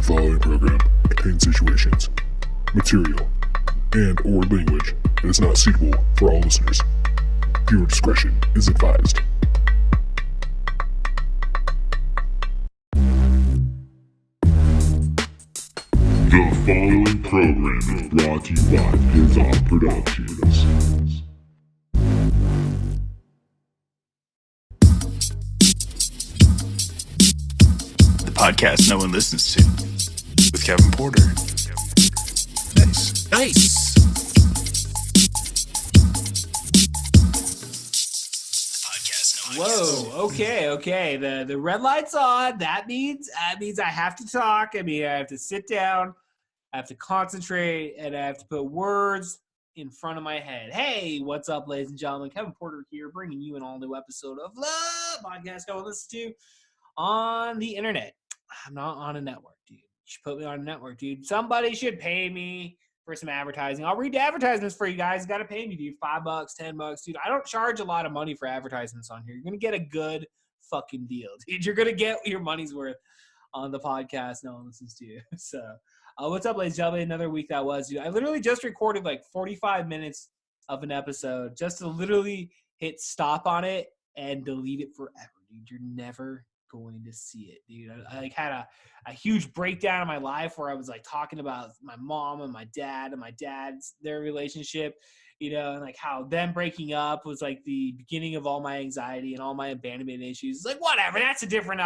following program contains situations, material, and or language that is not suitable for all listeners. Viewer discretion is advised. The following program is brought to you by His Productions. The podcast no one listens to, with Kevin Porter. Nice. The podcast no one listens to. Okay. The red light's on. That means I have to talk. I have to sit down. I have to concentrate, and I have to put words in front of my head. Hey, what's up, ladies and gentlemen? Kevin Porter here, bringing you an all-new episode of the podcast no one listens to on the internet. I'm not on a network, dude. You should put me on a network, dude. Somebody should pay me for some advertising. I'll read the advertisements for you guys. You got to pay me, dude. $5, $10, dude. I don't charge a lot of money for advertisements on here. You're going to get a good fucking deal, dude. You're going to get your money's worth on the podcast no one listens to you. So, what's up, ladies and gentlemen? Another week that was, dude. I literally just recorded like 45 minutes of an episode just to literally hit stop on it and delete it forever, dude. You're never going to see it, dude. I like had a huge breakdown in my life where I was like talking about my mom and my dad's their relationship, you know, and like how them breaking up was like the beginning of all my anxiety and all my abandonment issues. It's like, whatever, that's a different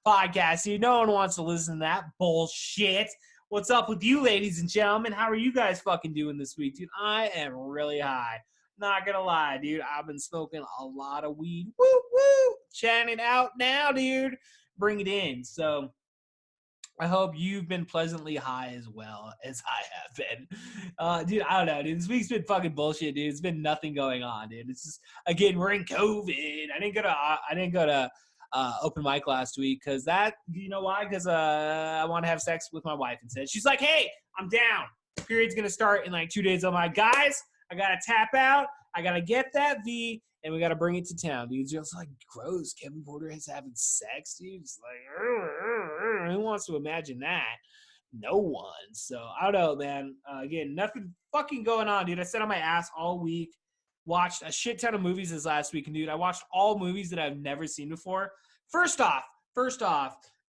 podcast, dude. No one wants to listen to that bullshit. What's up with you, ladies and gentlemen? How are you guys fucking doing this week, dude? I am really high. Not gonna lie, dude. I've been smoking a lot of weed. Woo, woo. Chatting it out now, dude. Bring it in. So I hope you've been pleasantly high as well as I have been. Dude, I don't know, dude. This week's been fucking bullshit, dude. It's been nothing going on, dude. It's just, again, we're in COVID. I didn't go to open mic last week because that, you know why? Because I want to have sex with my wife instead. She's like, hey, I'm down. Period's gonna start in like 2 days. I'm like, guys, I gotta tap out. I gotta get that V, and we gotta bring it to town, dude. It's just like gross. Kevin Porter is having sex, dude. It's like, who wants to imagine that? No one. So I don't know, man. Again, nothing fucking going on, dude. I sat on my ass all week. Watched a shit ton of movies this last week, and dude, I watched all movies that I've never seen before. First off,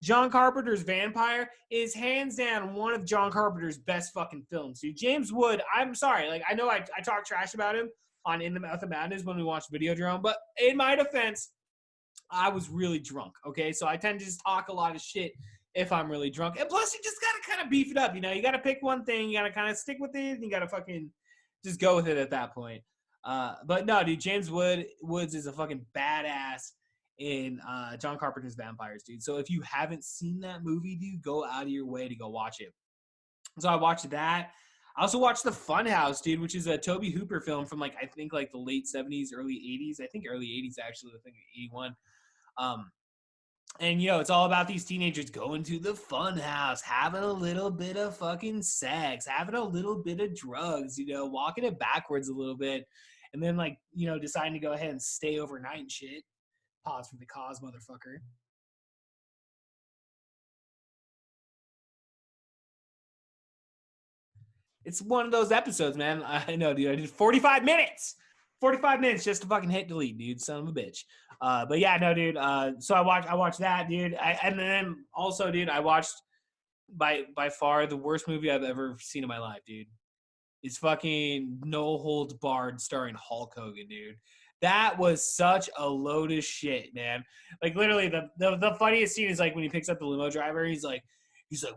John Carpenter's Vampire is hands down one of John Carpenter's best fucking films, dude. James Wood, I'm sorry, like I know I talk trash about him on In the Mouth of Madness when we watched Videodrome, but in my defense, I was really drunk, okay? So I tend to just talk a lot of shit if I'm really drunk. And plus, you just gotta kind of beef it up, you know? You gotta pick one thing, you gotta kind of stick with it, and you gotta fucking just go with it at that point. But no, dude, James Woods is a fucking badass in John Carpenter's Vampires, dude. So if you haven't seen that movie, dude, go out of your way to go watch it. So I watched that. I also watched The Funhouse, dude, which is a Tobe Hooper film from like, I think like the late 70s, early 80s. I think early 80s actually, I think 81. And, you know, it's all about these teenagers going to the fun house, having a little bit of fucking sex, having a little bit of drugs, you know, walking it backwards a little bit, and then, like, you know, deciding to go ahead and stay overnight and shit. Pause for the cause, motherfucker. It's one of those episodes, man. I know, dude. I did 45 minutes. 45 minutes just to fucking hit delete, dude. Son of a bitch. But yeah, no, dude. So I watched that, dude. And then also, dude, I watched by far the worst movie I've ever seen in my life, dude. It's fucking No Holds Barred starring Hulk Hogan, dude. That was such a load of shit, man. Like, literally, the funniest scene is, like, when he picks up the limo driver, he's like,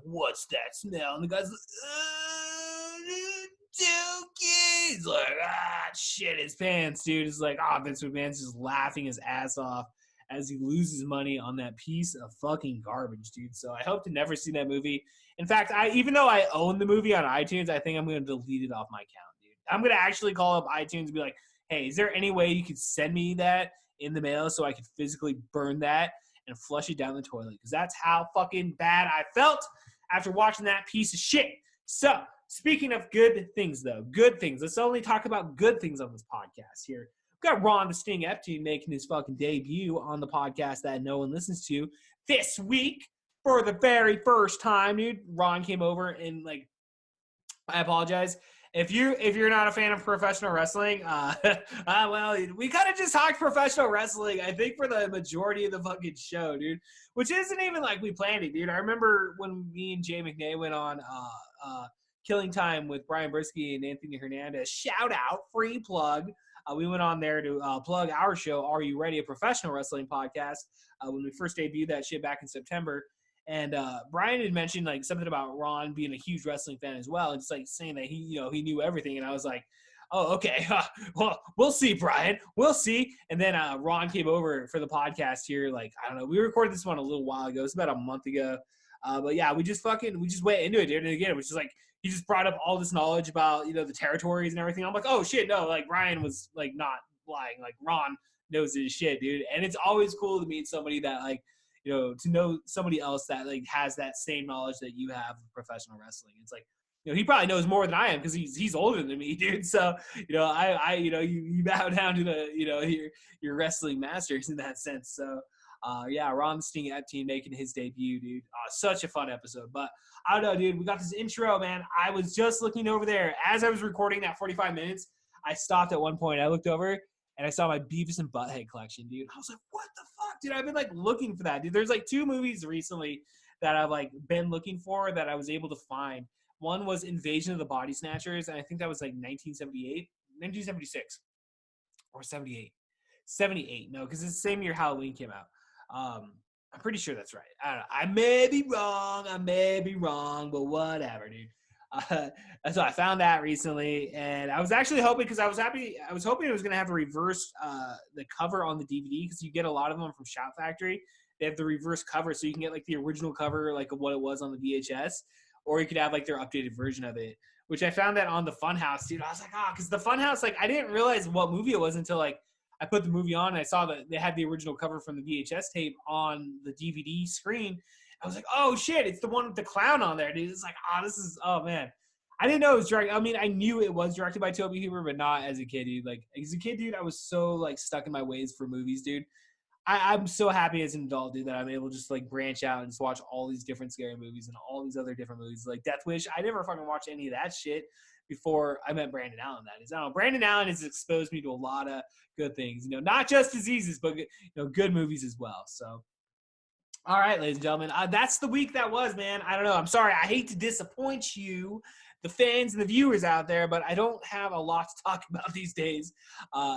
what's that smell? And the guy's like, Dookie. He's like, shit his pants, dude. It's like, Vince McMahon's just laughing his ass off as he loses money on that piece of fucking garbage, dude. So I hope to never see that movie. In fact, even though I own the movie on iTunes, I think I'm going to delete it off my account, dude. I'm going to actually call up iTunes and be like, hey, is there any way you could send me that in the mail so I could physically burn that and flush it down the toilet? Because that's how fucking bad I felt after watching that piece of shit. So, speaking of good things, though, good things. Let's only talk about good things on this podcast here. We've got Ron the Sting Epting making his fucking debut on the podcast that no one listens to this week. for the very first time, dude. Ron came over and like, I apologize. If you're not a fan of professional wrestling, well, we kind of just talked professional wrestling, I think, for the majority of the fucking show, dude. Which isn't even like we planned it, dude. I remember when me and Jay McNay went on Killing Time with Brian Brisky and Anthony Hernandez. Shout out, free plug. We went on there to plug our show, Are You Ready? A professional wrestling podcast. When we first debuted that shit back in September. And Brian had mentioned like something about Ron being a huge wrestling fan as well, and just like saying that he knew everything. And I was like, oh, okay, well, we'll see, Brian, we'll see. And then Ron came over for the podcast here. Like, I don't know, we recorded this one a little while ago. It's about a month ago. But yeah, we just went into it, dude. And again, it was just like he just brought up all this knowledge about the territories and everything. I'm like, oh shit, no, like Ryan was like not lying. Like Ron knows his shit, dude. And it's always cool to meet somebody that like, to know somebody else that like has that same knowledge that you have of professional wrestling. It's like, he probably knows more than I am because he's older than me, dude. So, I you bow down to the, your wrestling masters in that sense. So, yeah, Ron Sting Epting making his debut, dude. Such a fun episode. But I don't know, dude. We got this intro, man. I was just looking over there as I was recording that 45 minutes. I stopped at one point. I looked over and I saw my Beavis and Butthead collection, dude. I was like, what the fuck, dude? I've been like looking for that, dude. There's like 2 movies recently that I've like been looking for that I was able to find. One was Invasion of the Body Snatchers, and I think that was like 1976 or 78. 78, no, because it's the same year Halloween came out. I'm pretty sure that's right. I don't know. I may be wrong, but whatever, dude. So I found that recently, and I was actually hoping because I was hoping it was going to have a reverse the cover on the DVD because you get a lot of them from Shout Factory. They have the reverse cover, so you can get like the original cover like of what it was on the VHS, or you could have like their updated version of it, which I found that on the Funhouse, dude. I was like, because the Funhouse, like I didn't realize what movie it was until like I put the movie on and I saw that they had the original cover from the VHS tape on the DVD screen. I was like, oh shit, it's the one with the clown on there, dude. It's like, oh man. I didn't know it was directed. I mean, I knew it was directed by Tobe Hooper, but not as a kid, dude. Like as a kid, dude, I was so like stuck in my ways for movies, dude. I'm so happy as an adult, dude, that I'm able to just like branch out and just watch all these different scary movies and all these other different movies. Like Death Wish, I never fucking watched any of that shit before I met Brandon Allen. That is, I don't know, Brandon Allen has exposed me to a lot of good things, not just diseases, but good movies as well. So, all right, ladies and gentlemen, that's the week that was, man. I don't know. I'm sorry. I hate to disappoint you, the fans and the viewers out there, but I don't have a lot to talk about these days.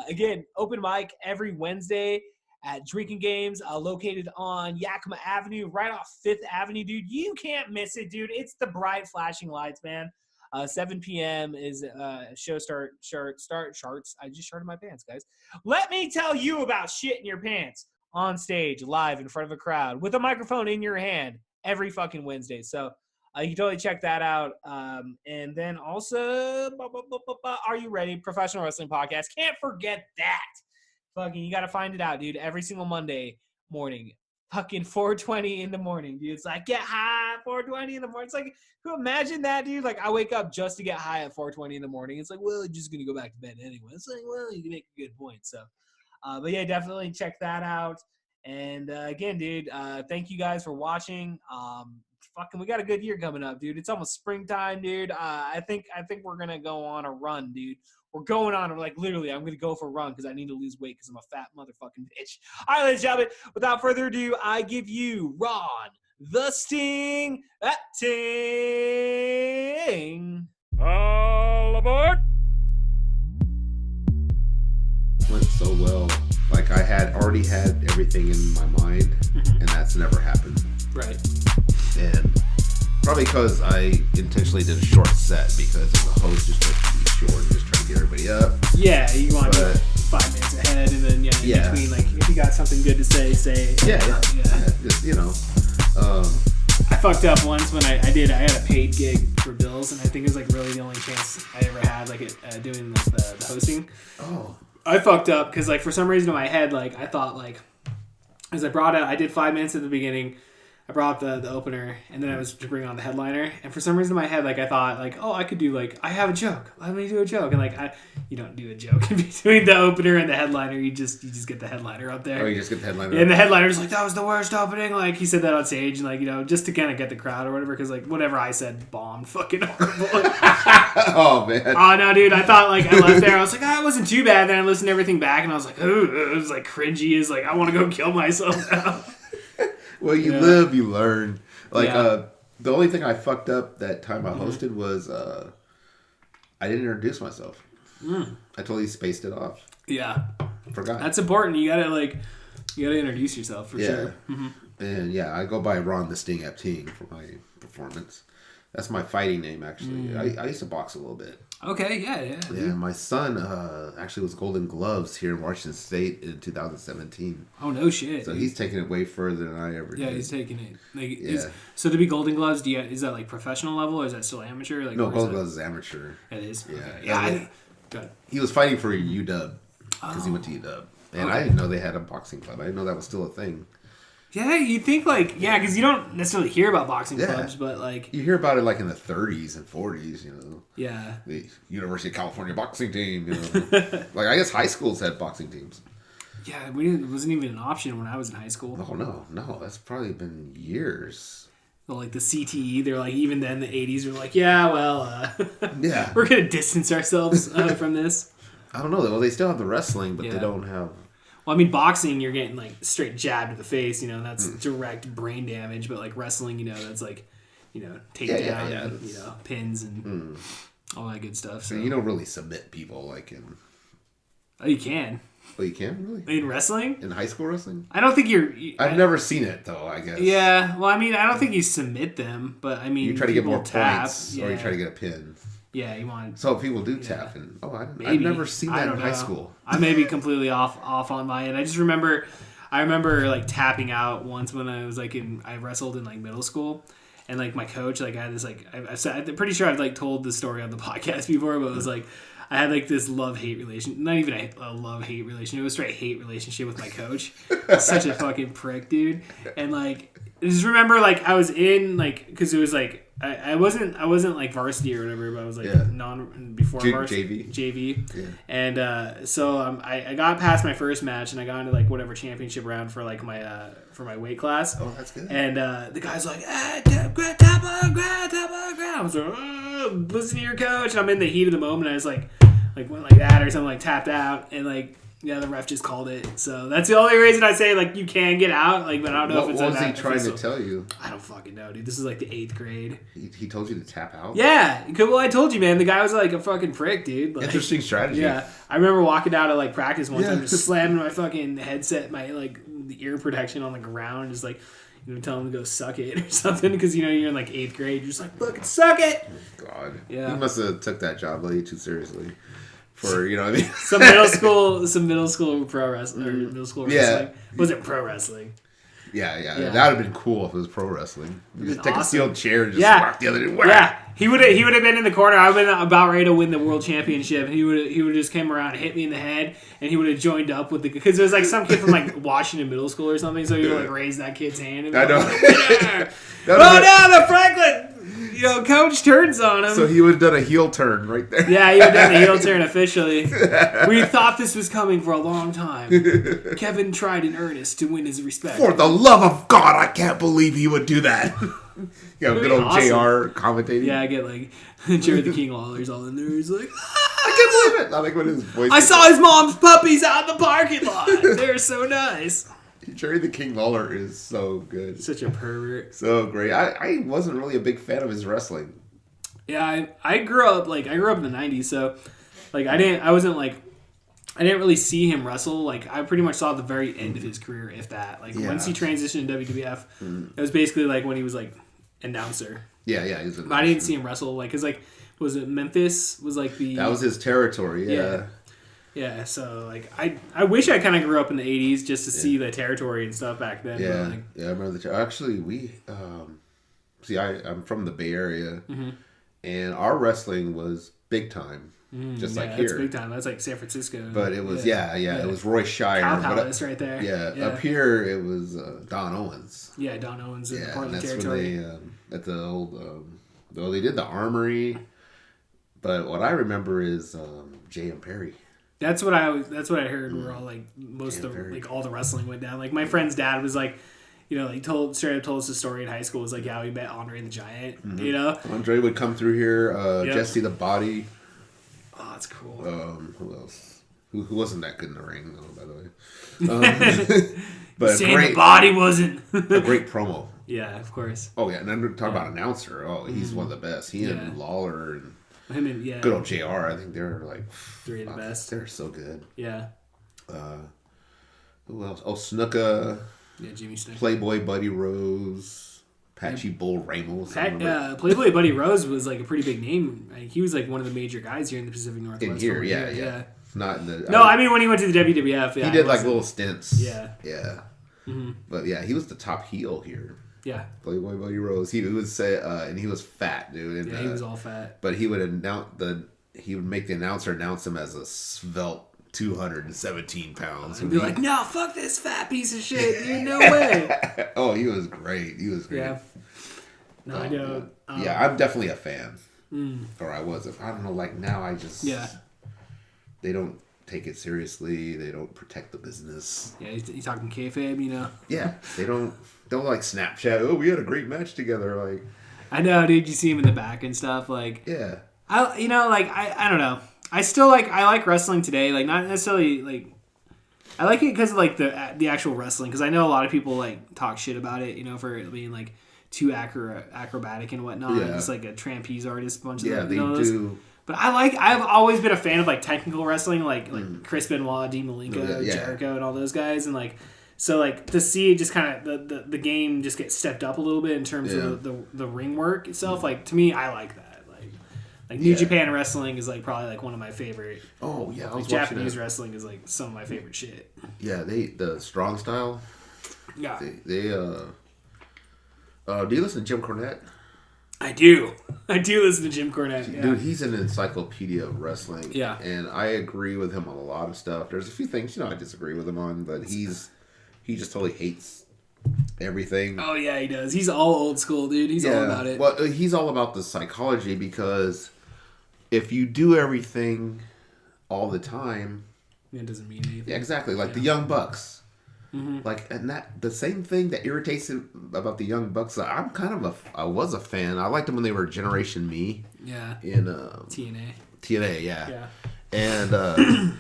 Again, open mic every Wednesday at Drinking Games, located on Yakima Avenue, right off 5th Avenue, dude. You can't miss it, dude. It's the bright flashing lights, man. 7 p.m. is show start charts. I just sharted my pants, guys. Let me tell you about shit in your pants on stage, live in front of a crowd, with a microphone in your hand every fucking Wednesday. So you can totally check that out. And then also, Are You Ready? Professional Wrestling Podcast. Can't forget that. Fucking, you got to find it out, dude. Every single Monday morning. Fucking 4:20 in the morning, dude. It's like, get high at 4:20 in the morning. It's like, can you imagine that, dude? Like, I wake up just to get high at 4:20 in the morning. It's like, well, you're just going to go back to bed anyway. It's like, well, you can make a good point. So, but yeah, definitely check that out. And again, dude, thank you guys for watching. Fucking, we got a good year coming up, dude. It's almost springtime, dude. I think we're going to go on a run, dude. We're going on, like, literally, I'm going to go for a run because I need to lose weight because I'm a fat motherfucking bitch. All right, ladies and gentlemen, without further ado, I give you Ron the Sting Epting. All aboard! Went so well. Like, I had already had everything in my mind, and that's never happened. Right. And probably because I intentionally did a short set because the host just wants to be short and just try to get everybody up. Yeah, you want to go 5 minutes ahead, and then in between, like, if you got something good to say it. Yeah. Just, I fucked up once when I had a paid gig for Bills, and I think it was like really the only chance I ever had, like, doing like the hosting. Oh. I fucked up because, like, for some reason in my head, like, I thought, like, as I brought out, I did 5 minutes at the beginning. I brought up the opener, and then I was to bring on the headliner. And for some reason in my head, like I thought, like, oh, I could do like I have a joke. Let me do a joke. And like you don't do a joke in between the opener and the headliner. You just get the headliner up there. Oh, you just get the headliner. And the headliner's like, that was the worst opening. Like he said that on stage, and like just to kind of get the crowd or whatever, because like whatever I said bombed fucking horrible. Oh man. Oh no, dude! I thought like I left there. I was like, it wasn't too bad. Then I listened to everything back, and I was like, ooh, it was like cringy. Is like I want to go kill myself now. Well, you live, you learn. Like, Yeah. the only thing I fucked up that time I hosted was I didn't introduce myself. I totally spaced it off. Yeah, Forgot. that's important. You gotta introduce yourself for sure. And yeah, I go by Ron the Sting Epting for my performance. That's my fighting name, actually. I used to box a little bit. Okay, yeah. Yeah, my son actually was Golden Gloves here in Washington State in 2017. Oh no shit. So he's taking it way further than I ever did. Yeah, he's taking it. Like, Yeah. So to be Golden Gloves, is that like professional level or is that still amateur? Like, No, where is Golden that? Gloves is amateur. It is. Yeah. Okay. Yeah, Yeah. Good. He was fighting for UW because he went to UW. And I didn't know they had a boxing club. I didn't know that was still a thing. Yeah, you think like because you don't necessarily hear about boxing clubs, but like You hear about it like in the 30s and 40s, you know. yeah. The University of California boxing team, you know. Like, I guess high schools had boxing teams. Yeah, it wasn't even an option when I was in high school. Oh, no. That's probably been years. So, like the CTE, they're like even then the 80s were like, yeah, well, Yeah. we're gonna distance ourselves from this. I don't know. Well, they still have the wrestling, but Yeah. they don't have... Well, I mean, boxing, you're getting like straight jab to the face, and that's direct brain damage. But like wrestling, that's like, takedown, Yeah. and, pins and all that good stuff. So You don't really submit people like in... oh, you can Well, you can't really? in wrestling. In high school wrestling? I don't think I've never seen it, though, I guess. Yeah, well, I mean, I don't think you submit them, but I mean, You try to get people more tap. points, or you try to get a pin. Yeah, you want. So people do tap, and I've Maybe. never seen I that in don't high know. school. I may be completely off on my end. I just remember, like tapping out once when I was like I wrestled in like middle school, and like my coach, like I had this like I'm pretty sure I've like told this story on the podcast before, but it was like I had like this love-hate relation, not even a love-hate relationship, it was a straight hate relationship with my coach. Such a fucking prick, dude. And like I just remember like I was in like because it was like I wasn't like varsity or whatever, but I was like before varsity JV. Yeah. And so I got past my first match and I got into like whatever championship round for like my weight class. Oh, that's good. And the guy's like, tap on ground. I was like, listen to your coach. And I'm in the heat of the moment. I was like went like that or something, like tapped out, and like. Yeah, the ref just called it. So that's the only reason I say like you can get out. Like, but I don't know if it's. What was he trying to tell you? I don't fucking know, dude. This is like the 8th grade. He told you to tap out? Yeah, well, I told you, man. The guy was like a fucking prick, dude. Like, Interesting strategy. Yeah, I remember walking out of like practice one time, just slamming my fucking headset, my like the ear protection on the ground, just like telling him to go suck it or something because you're in like 8th grade. You're just like, fucking suck it. Oh, God. Yeah. He must have took that job way too seriously. For what I mean. some middle school pro wrestling or middle school wrestling. Was it pro wrestling? Yeah. That would have been cool if it was pro wrestling. You just take a steel chair and just whack the other. Whack. Yeah, he would have been in the corner. I would have been about ready to win the world championship. He would just came around and hit me in the head, and he would have joined up with because there was like some kid from like Washington Middle School or something. So he would like raise that kid's hand. And I know. Down the Franklin. Coach turns on him. So he would have done a heel turn right there. Yeah, he would have done the heel turn officially. We thought this was coming for a long time. Kevin tried in earnest to win his respect. For the love of God, I can't believe he would do that. Good old awesome. JR commentating. Yeah, I get like Jerry the King Lawler's all in there. He's like, I can't believe it. I like when his voice. I saw his mom's puppies out in the parking lot. They're so nice. Jerry the King Lawler is so good. Such a pervert. So great. I wasn't really a big fan of his wrestling. Yeah, I grew up in the 90s, so like I didn't really see him wrestle. Like I pretty much saw the very end of his career, if that. Like once he transitioned to WWF, it was basically like when he was like announcer. Yeah, he was. But I didn't see him wrestle like cuz like was it Memphis was like the that was his territory. Yeah. Yeah, so like I wish I kind of grew up in the 80s just to see the territory and stuff back then. Yeah, but, like, I remember actually we I'm from the Bay Area, and our wrestling was big time. Just like that's here. big time. That's like San Francisco. But it was, it was Roy Shire. Cow Palace right there. Yeah, up here it was Don Owens. Yeah, Don Owens in the Portland that's territory. Where they, at the old, though they did the Armory. But what I remember is J.M. Perry. That's what I heard. Where all like most of the, like all the wrestling went down. Like my friend's dad was like, you know, like straight up told us a story in high school. It was like, yeah, we met Andre the Giant. Mm-hmm. You know, Andre would come through here. Jesse the Body. Oh, that's cool. Who else? Who wasn't that good in the ring, though, by the way. But saying the Body wasn't a great promo. Yeah, of course. Oh yeah, and then talk about announcer. Oh, he's one of the best. He and Lawler and good old JR. I think they're like three of the best. They're so good. Yeah. Who else? Oh, Snuka. Yeah, Jimmy Snuka. Playboy Buddy Rose. Patchy Bull Ramos. Playboy Buddy Rose was like a pretty big name. Like, he was like one of the major guys here in the Pacific Northwest. In here, yeah. Not in the. No, I mean when he went to the WWF. He did like little stints. Yeah. Yeah. But yeah, he was the top heel here. Yeah. Playboy Buddy Rose. He would say, and he was fat, dude. And, he was all fat. But he would he would make the announcer announce him as a svelte 217 pounds. And be like, no, fuck this fat piece of shit, dude. No way. Oh, he was great. He was great. Yeah. No, I know. Yeah, I'm definitely a fan. Or I was. I don't know, like now I just... Yeah. They don't take it seriously. They don't protect the business. Yeah, you talking kayfabe, you know? Yeah, they don't like Snapchat. Oh, we had a great match together. Like, I know, dude. You see him in the back and stuff. Like, yeah. I don't know. I like wrestling today. Like, not necessarily like. I like it because of like the actual wrestling. Because I know a lot of people like talk shit about it. You know, for it being like too acrobatic and whatnot. Yeah. It's like a trapeze artist bunch of Yeah, they those. do. But I've always been a fan of like technical wrestling, like Chris Benoit, Dean Malenko, Jericho, and all those guys, and like so like to see it just kind of the game just get stepped up a little bit in terms of the ring work itself. Like to me, I like that. Like New Japan wrestling is like probably like one of my favorite. Oh yeah, I was Japanese wrestling is like some of my favorite shit. Yeah, the strong style. Yeah, they do you listen to Jim Cornette? I do listen to Jim Cornette. Yeah. Dude, he's an encyclopedia of wrestling. Yeah. And I agree with him on a lot of stuff. There's a few things, I disagree with him on, but he just totally hates everything. Oh, yeah, he does. He's all old school, dude. He's all about it. Well, he's all about the psychology because if you do everything all the time... It doesn't mean anything. Yeah, exactly. Like the Young Bucks. Like, and that the same thing that irritates him about the Young Bucks. I was a fan. I liked them when they were Generation Me. Yeah. In TNA, yeah. And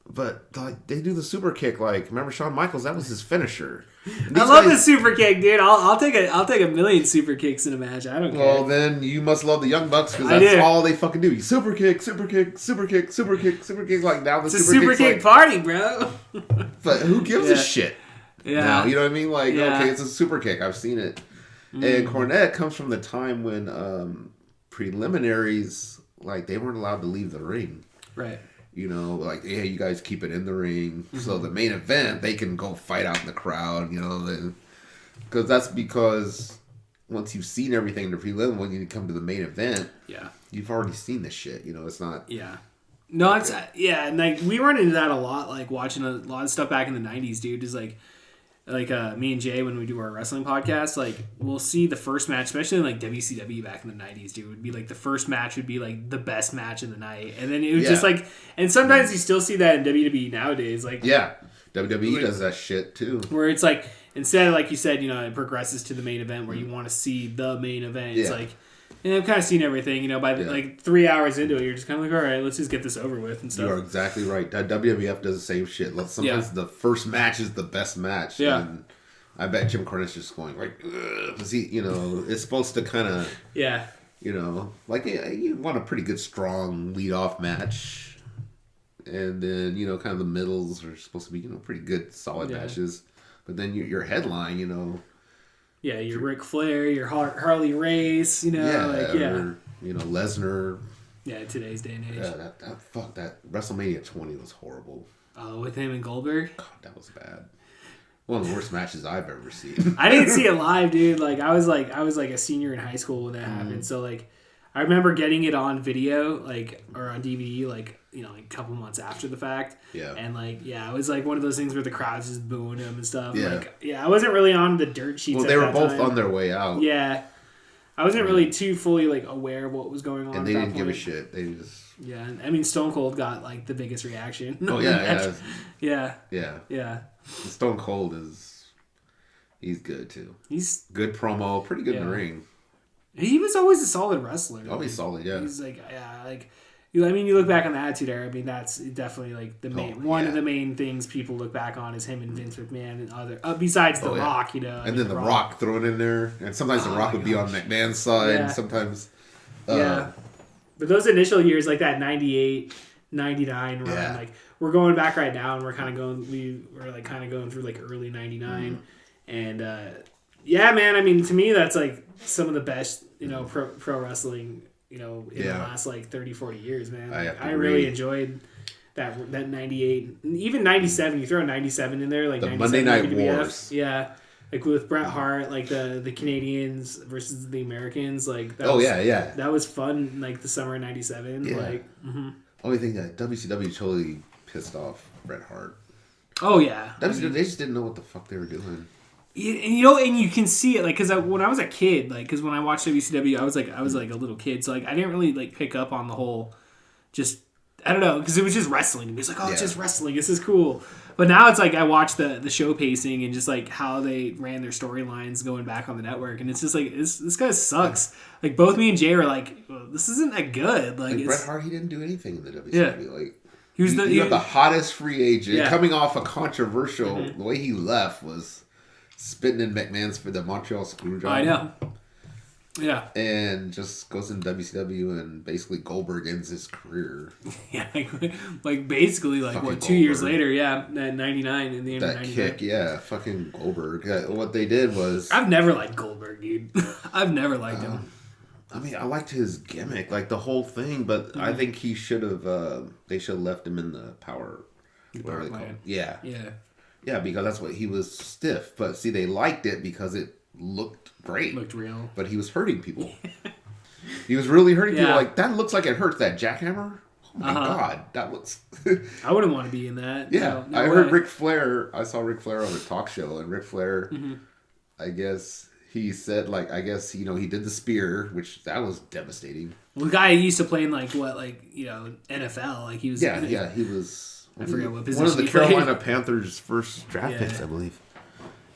but like they do the super kick. Like, remember Shawn Michaels? That was his finisher. I love the super kick, dude. I'll take a million super kicks in a match. I don't care. Well, then you must love the Young Bucks because that's all they fucking do. Super kick, super kick, super kick, super kick, super kick. Like now it's a super kick party, bro. But who gives a shit? Yeah. Now, you know what I mean? Like, okay, it's a super kick. I've seen it. And Cornette comes from the time when preliminaries, like, they weren't allowed to leave the ring. Right. You know, like, yeah, you guys keep it in the ring. So the main event, they can go fight out in the crowd, you know. Because once you've seen everything in the prelim, when you come to the main event, you've already seen this shit. You know, it's not... Yeah. No, it's... and, like, we run into that a lot, like, watching a lot of stuff back in the 90s, dude, is, like me and Jay, when we do our wrestling podcast, like, we'll see the first match, especially in, like, WCW back in the 90s, dude, would be, like, the first match would be, like, the best match of the night. And then it was just, like... And sometimes you still see that in WWE nowadays, like... Yeah. WWE does that shit, too. Where it's, like, instead of, like you said, you know, it progresses to the main event where you want to see the main event. It's, like... And I've kind of seen everything, you know, by like 3 hours into it, you're just kind of like, all right, let's just get this over with and stuff. You are exactly right. WWF does the same shit. Sometimes the first match is the best match. Yeah. And I bet Jim Cornette's just going, like, because he, you know, it's supposed to kind of, you know, like, you want a pretty good, strong lead-off match. And then, you know, kind of the middles are supposed to be, you know, pretty good, solid matches. But then your headline, you know... Yeah, your Ric Flair, your Harley Race, you know, or, you know, Lesnar. Yeah, today's day and age. Yeah, that WrestleMania 20 was horrible. Oh, with him and Goldberg? God, that was bad. One of the worst matches I've ever seen. I didn't see it live, dude. Like I was like a senior in high school when that happened. So like I remember getting it on video, like, or on DVD, like, you know, like a couple months after the fact. Yeah. And, like, yeah, it was, like, one of those things where the crowd's just booing him and stuff. Yeah. Like, yeah, I wasn't really on the dirt sheets Well, at they were that both time. on their way out. Yeah. I wasn't really too fully, like, aware of what was going on. And they didn't give a shit. They just... Yeah. I mean, Stone Cold got, like, the biggest reaction. Oh, yeah. Yeah. Yeah. Yeah. Stone Cold is... He's good, too. He's... Good promo. Pretty good in the ring. He was always a solid wrestler. Always solid, yeah. He's like, yeah, like, you look back on the Attitude Era. I mean, that's definitely like the main one of the main things people look back on is him and Vince McMahon and other besides The Rock, you know. And then The Rock thrown in there, and sometimes The Rock would be on McMahon's side. Sometimes, but those initial years, like that 98, 99 run, like we're going back right now, and we're kind of going through like early 99, and yeah, man. I mean, to me, that's like some of the best, you know, pro wrestling, you know, in the last like 30, 40 years, man. I really enjoyed that 98, even 97. You throw 97 in there, like the Monday Night Wars. Yeah, like with Bret Hart, like the Canadians versus the Americans, like that that was fun. Like the summer of 97, like. Only thing that WCW totally pissed off Bret Hart. Oh yeah, they just didn't know what the fuck they were doing. And you know, and you can see it, like, because when I was a kid, like, because when I watched WCW, I was like a little kid, so like I didn't really like pick up on the whole, just I don't know, because it was just wrestling. And it's like, oh, it's just wrestling. This is cool. But now it's like I watch the show pacing and just like how they ran their storylines going back on the network, and it's just like this guy sucks. Like both me and Jay were like, well, this isn't that good. Like Bret Hart, he didn't do anything in the WCW. Like he was the hottest free agent coming off a controversial. The way he left was. Spitting in McMahon's for the Montreal Screwjob. I know. Yeah. And just goes in WCW and basically Goldberg ends his career. Yeah, like basically like fucking what 2 years later, at 99 in the end of 99. That kick, fucking Goldberg. What they did was I've never liked Goldberg, dude. I've never liked him. I mean, I liked his gimmick, like the whole thing, but I think he should have they should have left him in the power. Whatever they call it. Yeah. Yeah. Yeah, because that's what he was stiff. But see, they liked it because it looked great. Looked real. But he was hurting people. He was really hurting people. Like, that looks like it hurts, that jackhammer. Oh my God. That looks... I wouldn't want to be in that. Yeah. No I heard Ric Flair. I saw Ric Flair on a talk show. And Ric Flair, I guess, he said, like, I guess, you know, he did the spear, which that was devastating. Well, the guy used to play in, like, what, like, you know, NFL. Like, he was... Yeah, he was... I forget what position. One of the Carolina Panthers' first draft picks, I believe.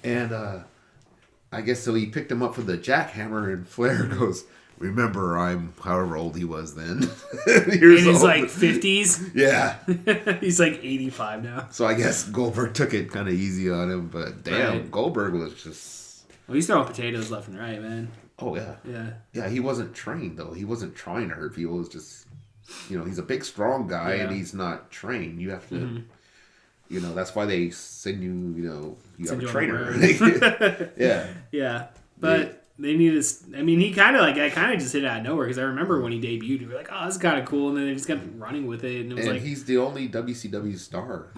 And I guess so he picked him up for the jackhammer, and Flair goes, remember, I'm however old he was then. In his like 50s? Yeah. He's like 85 now. So I guess Goldberg took it kind of easy on him, but damn, Goldberg was just... Well, he's throwing potatoes left and right, man. Oh, yeah. Yeah. Yeah, he wasn't trained, though. He wasn't trying to hurt people. It was just... You know, he's a big, strong guy, and he's not trained. You have to, you know, that's why they send you, you know, you have a trainer. Yeah. Yeah. But they need to, I mean, I kind of just hit it out of nowhere, because I remember when he debuted, we were like, oh, this is kind of cool, and then they just kept running with it, and it was like... he's the only WCW star.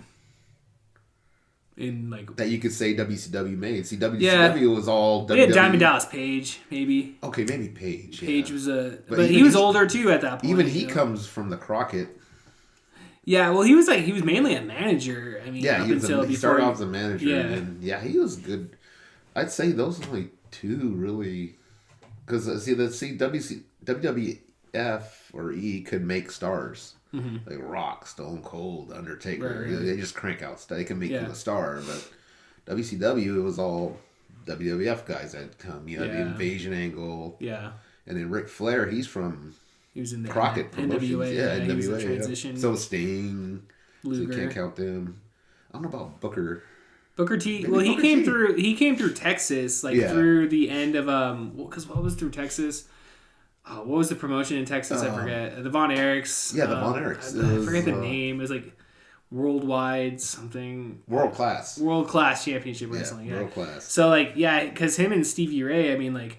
In, like... That you could say WCW made. See, WCW was all WWE. We had Diamond Dallas Page, maybe. Okay, maybe Page. Page was a... But he was older, too, at that point. Even he comes from the Crockett. Yeah, well, he was mainly a manager. I mean, he started off as a manager. Yeah. And he was good. I'd say those are only two, really. Because, WWF or E could make stars. Like Rock, Stone Cold, Undertaker. Right. They just crank out stuff. They can make you a star. But WCW, it was all WWF guys that come. You had the Invasion angle. Yeah. And then Ric Flair, he was in the Crockett Promotions. NWA. NWA. Transition. So Sting. Luger. So you can't count them. I don't know about Booker. Booker T. Maybe well, he came through. He came through Texas, through the end of because what was through Texas? What was the promotion in Texas? I forget. The Von Erichs. Yeah, the Von Erichs. I forget the name. It was like Worldwide something. World Class Championship Wrestling. Yeah, World Class. So, like, yeah, because him and Stevie Ray, I mean, like,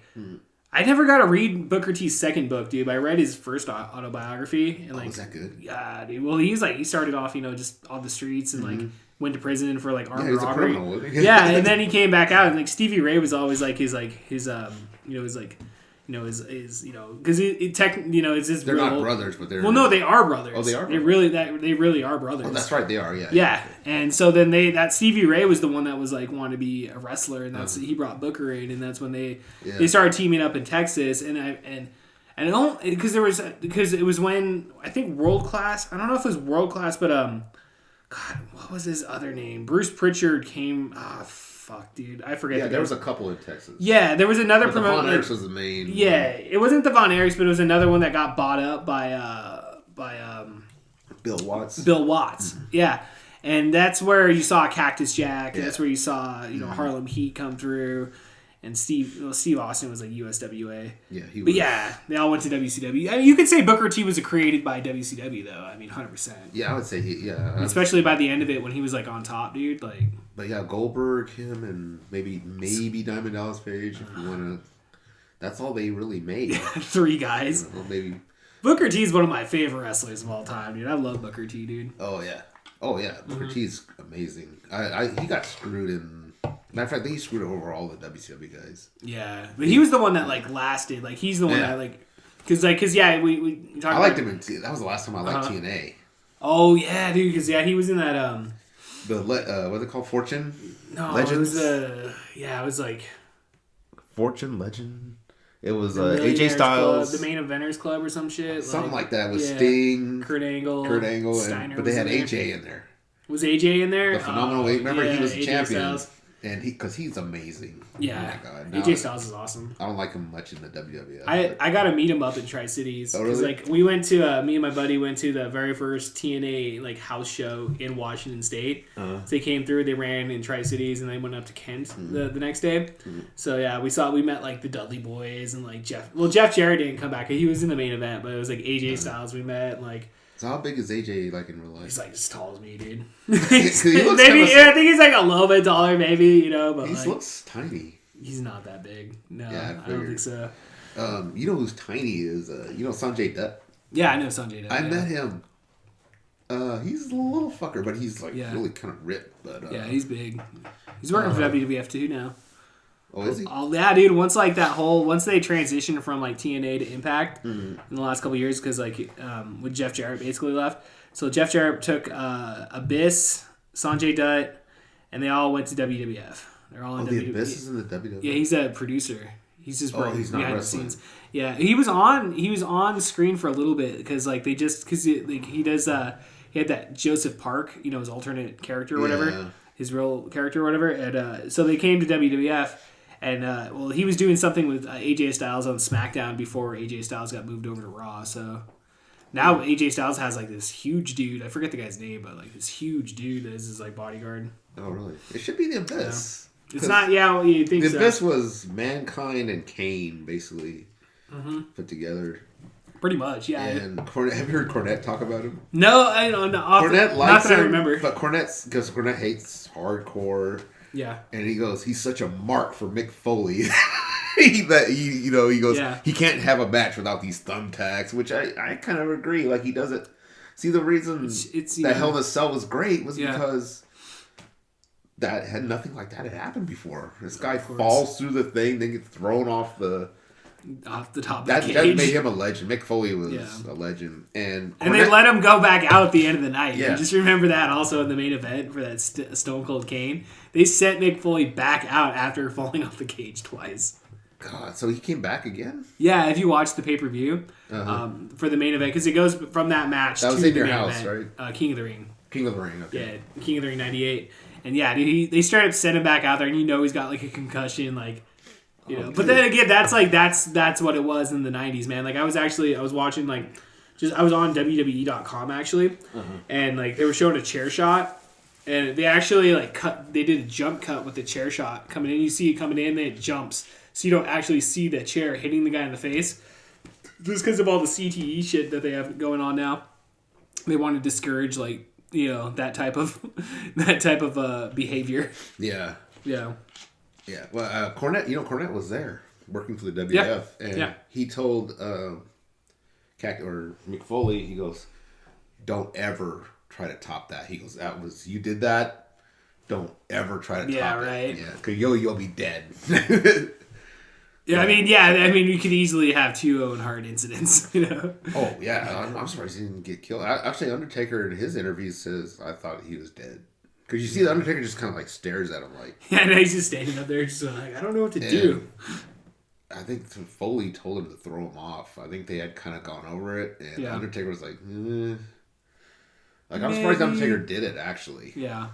I never got to read Booker T's second book, dude, but I read his first autobiography. And, like, was that good? Yeah, dude. Well, he started off, you know, just on the streets and, like, went to prison for, like, armed robbery. Yeah, and then he came back out, and, like, Stevie Ray was always, like, his is because it's his. They're not brothers, but they're. Well, no, they are brothers. Oh, they are. They really are brothers. Oh, that's right, they are. Yeah. Yeah, and so then that Stevie Ray was the one that was like wanted to be a wrestler, and that's he brought Booker in, and that's when they started teaming up in Texas, and it don't because it was when I think World Class. I don't know if it was World Class, but God, what was his other name? Bruce Pritchard came. Fuck, dude, I forget. Yeah, there was a couple in Texas. Yeah, there was another promoter. Von Erichs was the main. Yeah, it wasn't the Von Erichs, but it was another one that got bought up by Bill Watts. Mm-hmm. Yeah, and that's where you saw Cactus Jack. Yeah. That's where you saw Harlem Heat come through, and Steve Austin was like USWA. Yeah, he was. But yeah, they all went to WCW. I mean, you could say Booker T was created by WCW though. I mean, 100%. Yeah, I would say especially by the end of it when he was like on top, dude. Like. But yeah, Goldberg, him, and maybe Diamond Dallas Page. If you want to, that's all they really made. 3 guys. Maybe. Booker T is one of my favorite wrestlers of all time, dude. I love Booker T, dude. Oh yeah. Booker T's amazing. He got screwed in. Matter of fact, he screwed over all the WCW guys. Yeah, but he was the one that like lasted. Like he's the one that like, cause we talked. I liked him in that was the last time I liked TNA. Oh yeah, dude. Cause he was in that what's it called? Fortune? No, Legends? it was like Fortune Legend. It was AJ Styles, Club, the Main Eventers Club or some shit. Something like that with Sting, Kurt Angle, but they had AJ in there. Was AJ in there? The Phenomenal Eight. Remember, he was a AJ champion. Styles. And because he's amazing. Yeah. Oh my God. AJ Styles is awesome. I don't like him much in the WWF. I got to meet him up in Tri-Cities. Oh, really? Like, we went to, me and my buddy went to the very first TNA, like, house show in Washington State. So they came through, they ran in Tri-Cities, and they went up to Kent the next day. So, yeah, we met, like, the Dudley Boys and, like, Jeff Jarrett didn't come back. He was in the main event, but it was, like, AJ Styles we met, and, like... So how big is AJ like in real life? He's like as tall as me, dude. He looks maybe I think he's like a little bit taller, maybe, but he like, looks tiny. He's not that big. No, yeah, I don't think so. You know who's tiny is Sanjay Dutt. Yeah, I know Sanjay Dutt. I met him. He's a little fucker, but he's like really kind of ripped. But yeah, he's big. He's working for WWF too now. Oh, is he? Oh, yeah, dude. Once they transitioned from like TNA to Impact in the last couple of years, because like when Jeff Jarrett basically left, so Jeff Jarrett took Abyss, Sanjay Dutt, and they all went to WWF. They're all in WWF. The Abyss is in the WWF. Yeah, he's a producer. He's just he's not behind wrestling. the scenes. Yeah, he was on the screen for a little bit because like he does he had that Joseph Park, his alternate character or whatever, his real character or whatever, and so they came to WWF. And, he was doing something with AJ Styles on SmackDown before AJ Styles got moved over to Raw. So now AJ Styles has, like, this huge dude. I forget the guy's name, but, like, this huge dude that is his, like, bodyguard. Oh, really? It should be the Abyss. Yeah. It's not, you think so. The Abyss was Mankind and Kane, basically, put together. Pretty much, yeah. And have you heard Cornette talk about him? No, I don't know. Cornette likes him, I remember. But Cornette hates hardcore. Yeah. And he goes, he's such a mark for Mick Foley. He goes, he can't have a match without these thumbtacks, which I kind of agree. Like, he doesn't. See, the reason that Hell in a Cell was great was because that had nothing like that had happened before. This guy falls through the thing, then gets thrown off the top of that, the cage. That made him a legend. Mick Foley was a legend. And they let him go back out at the end of the night. Yeah. And just remember that also in the main event for that Stone Cold Kane. They sent Mick Foley back out after falling off the cage twice. God, so he came back again? Yeah, if you watch the pay-per-view for the main event, because it goes from that match that was to in the your main house, event. right? King of the Ring. King of the Ring, okay. Yeah, King of the Ring 98. And yeah, dude, they straight up sent him back out there, and he's got like a concussion, like, But then again, that's what it was in the 90s, man. Like I was watching like, I was on WWE.com actually, and like they were showing a chair shot, and they actually they did a jump cut with the chair shot coming in. You see it coming in, then it jumps, so you don't actually see the chair hitting the guy in the face, just because of all the CTE shit that they have going on now. They want to discourage that type of behavior. Yeah. Yeah. Yeah, well, Cornette was there working for the WWF, and he told Mick Foley, he goes, "Don't ever try to top that." He goes, "You did that. Don't ever try to top it." Yeah, right. Yeah, because you'll be dead. Yeah, I mean, you could easily have 2 Owen Hart incidents, you know? Oh, yeah. I'm surprised he didn't get killed. Actually, Undertaker in his interview says, I thought he was dead. Because you see the Undertaker just kind of like stares at him like... Yeah, and he's just standing up there just like, I don't know what to do. I think Foley told him to throw him off. I think they had kind of gone over it, and Undertaker was like, Like, I'm surprised Undertaker did it, actually. Yeah.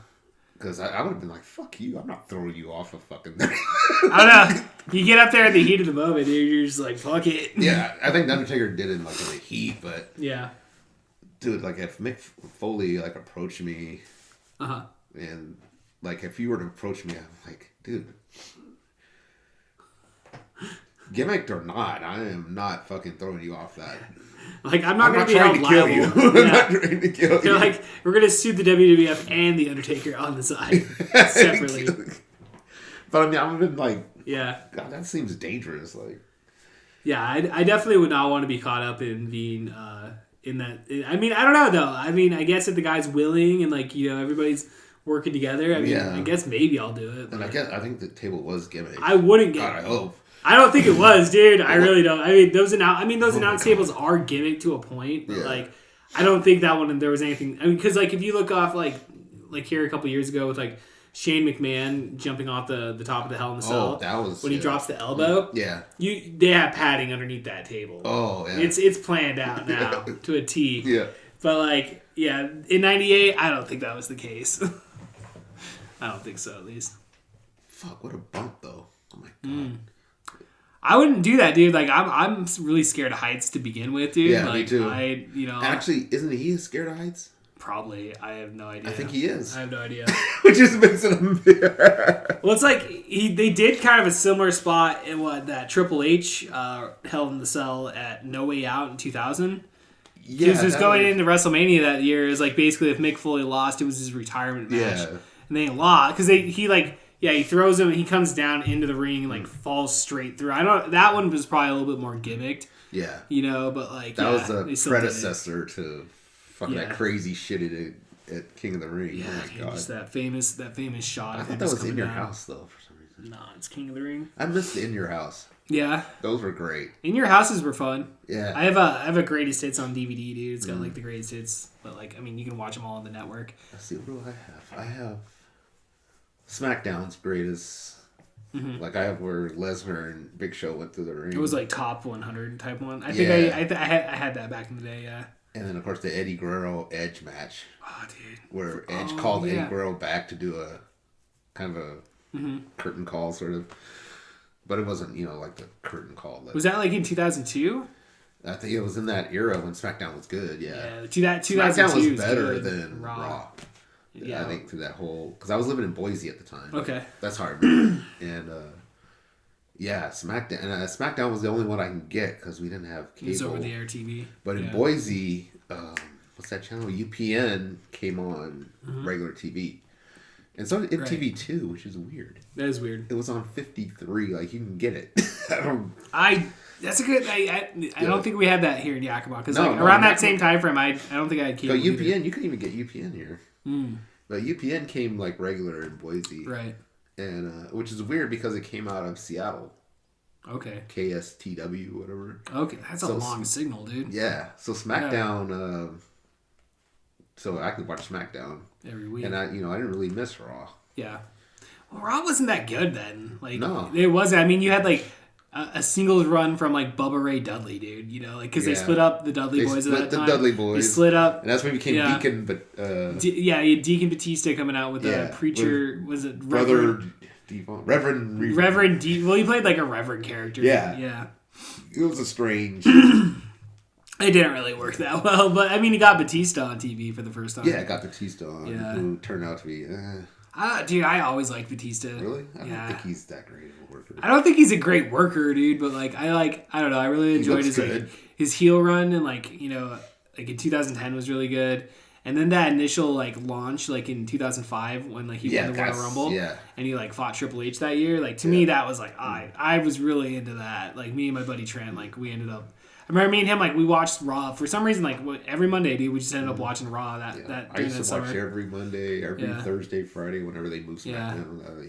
Because I would have been like, fuck you, I'm not throwing you off a fucking... I don't know. You get up there in the heat of the moment, dude, you're just like, fuck it. Yeah, I think Undertaker did it like in the heat, but... Yeah. Dude, like, if Mick Foley, like, approached me... And, like, if you were to approach me, I'm like, dude... Gimmicked or not, I am not fucking throwing you off that. Like, I'm not going to be held liable. You. I'm not trying to kill you. They're like, we're going to sue the WWF and the Undertaker on the side separately. But I mean, I've been like, yeah, God, that seems dangerous. Like, yeah, I definitely would not want to be caught up in being in that. I mean, I don't know though. I mean, I guess if the guy's willing and like you know everybody's working together, I mean, I guess maybe I'll do it. And I think the table was gimmick. I wouldn't get. God, I hope. I don't think it was, dude. I really don't. I mean, those announce tables are gimmick to a point, but like, I don't think that one there was anything. I mean, because like if you look off like here a couple years ago with like Shane McMahon jumping off the top of the Hell in a Cell, that was when he drops the elbow. Yeah, they have padding underneath that table. Oh, yeah. It's planned out now to a T. Yeah, but like, yeah, in '98, I don't think that was the case. I don't think so, at least. Fuck! What a bump, though. Oh my god. I wouldn't do that, dude. Like, I'm really scared of heights to begin with, dude. Yeah, like, me too. Actually, isn't he scared of heights? Probably. I have no idea. I think he is. I have no idea. Which just makes it unfair. Well, it's like they did kind of a similar spot in that Triple H held in the cell at No Way Out in 2000. Yeah, he was going into WrestleMania that year. It was like basically if Mick Foley lost, it was his retirement match. Yeah. And they lost because he throws him and he comes down into the ring and like falls straight through. That one was probably a little bit more gimmicked. Yeah. You know, but like that was the predecessor to fucking that crazy shit at King of the Ring. Yeah, oh my God. Just that famous shot. I thought that was In Your House though for some reason. No, it's King of the Ring. I missed In Your House. Yeah. Those were great. In Your Houses were fun. Yeah. I have a greatest hits on DVD, dude. It's got like the greatest hits, but like I mean you can watch them all on the network. Let's see, what do I have? I have SmackDown's greatest. Mm-hmm. Like I have where Lesnar and Big Show went through the ring. It was like top 100 type one. I think I had that back in the day. Yeah. And then of course the Eddie Guerrero Edge match. Oh, dude. Where Edge called Eddie Guerrero back to do a kind of a curtain call sort of, but it wasn't like the curtain call. Was that like in 2002? I think it was in that era when SmackDown was good. Yeah. 2002 SmackDown was better than Raw. Yeah, I think through that whole... Because I was living in Boise at the time. Okay. That's how I remember. And, SmackDown. And SmackDown was the only one I can get because we didn't have cable. It was over-the-air TV. But in Boise, what's that channel? UPN came on regular TV. And so did MTV2, which is weird. That is weird. It was on 53. Like, you can get it. That's a good... I don't think we had that here in Yakima. Because around that same time frame, I don't think I had cable. But UPN, either. You couldn't even get UPN here. But UPN came like regular in Boise, right? And which is weird because it came out of Seattle. Okay. KSTW, whatever. Okay, that's a long signal, dude. Yeah. So SmackDown. So I could watch SmackDown every week, and I didn't really miss Raw. Yeah. Well, Raw wasn't that good then. Like, no, it wasn't. I mean, you had like a singles run from like Bubba Ray Dudley, dude. Because they split up the Dudley Boys at that time. Dudley Boys. They split up, and that's when he became Deacon. But you had Deacon Batista coming out with a preacher. Was it Reverend? Reverend D. Well, he played like a Reverend character. Yeah. It was a strange. It didn't really work that well, but I mean, he got Batista on TV for the first time. Yeah, got Batista on. Yeah. Who turned out to be. Dude, I always liked Batista. Really? I don't think he's that great of a worker. I don't think he's a great worker, dude, but I don't know, I really enjoyed his heel run, and like in 2010 was really good. And then that initial launch in 2005 when he won the Royal Rumble and he fought Triple H that year, to me that was I was really into that. Me and my buddy Trent, we ended up, I remember me and him, we watched Raw. For some reason, every Monday, dude, we just ended up watching Raw that I used to watch every Monday, every Thursday, Friday, whenever they moved SmackDown.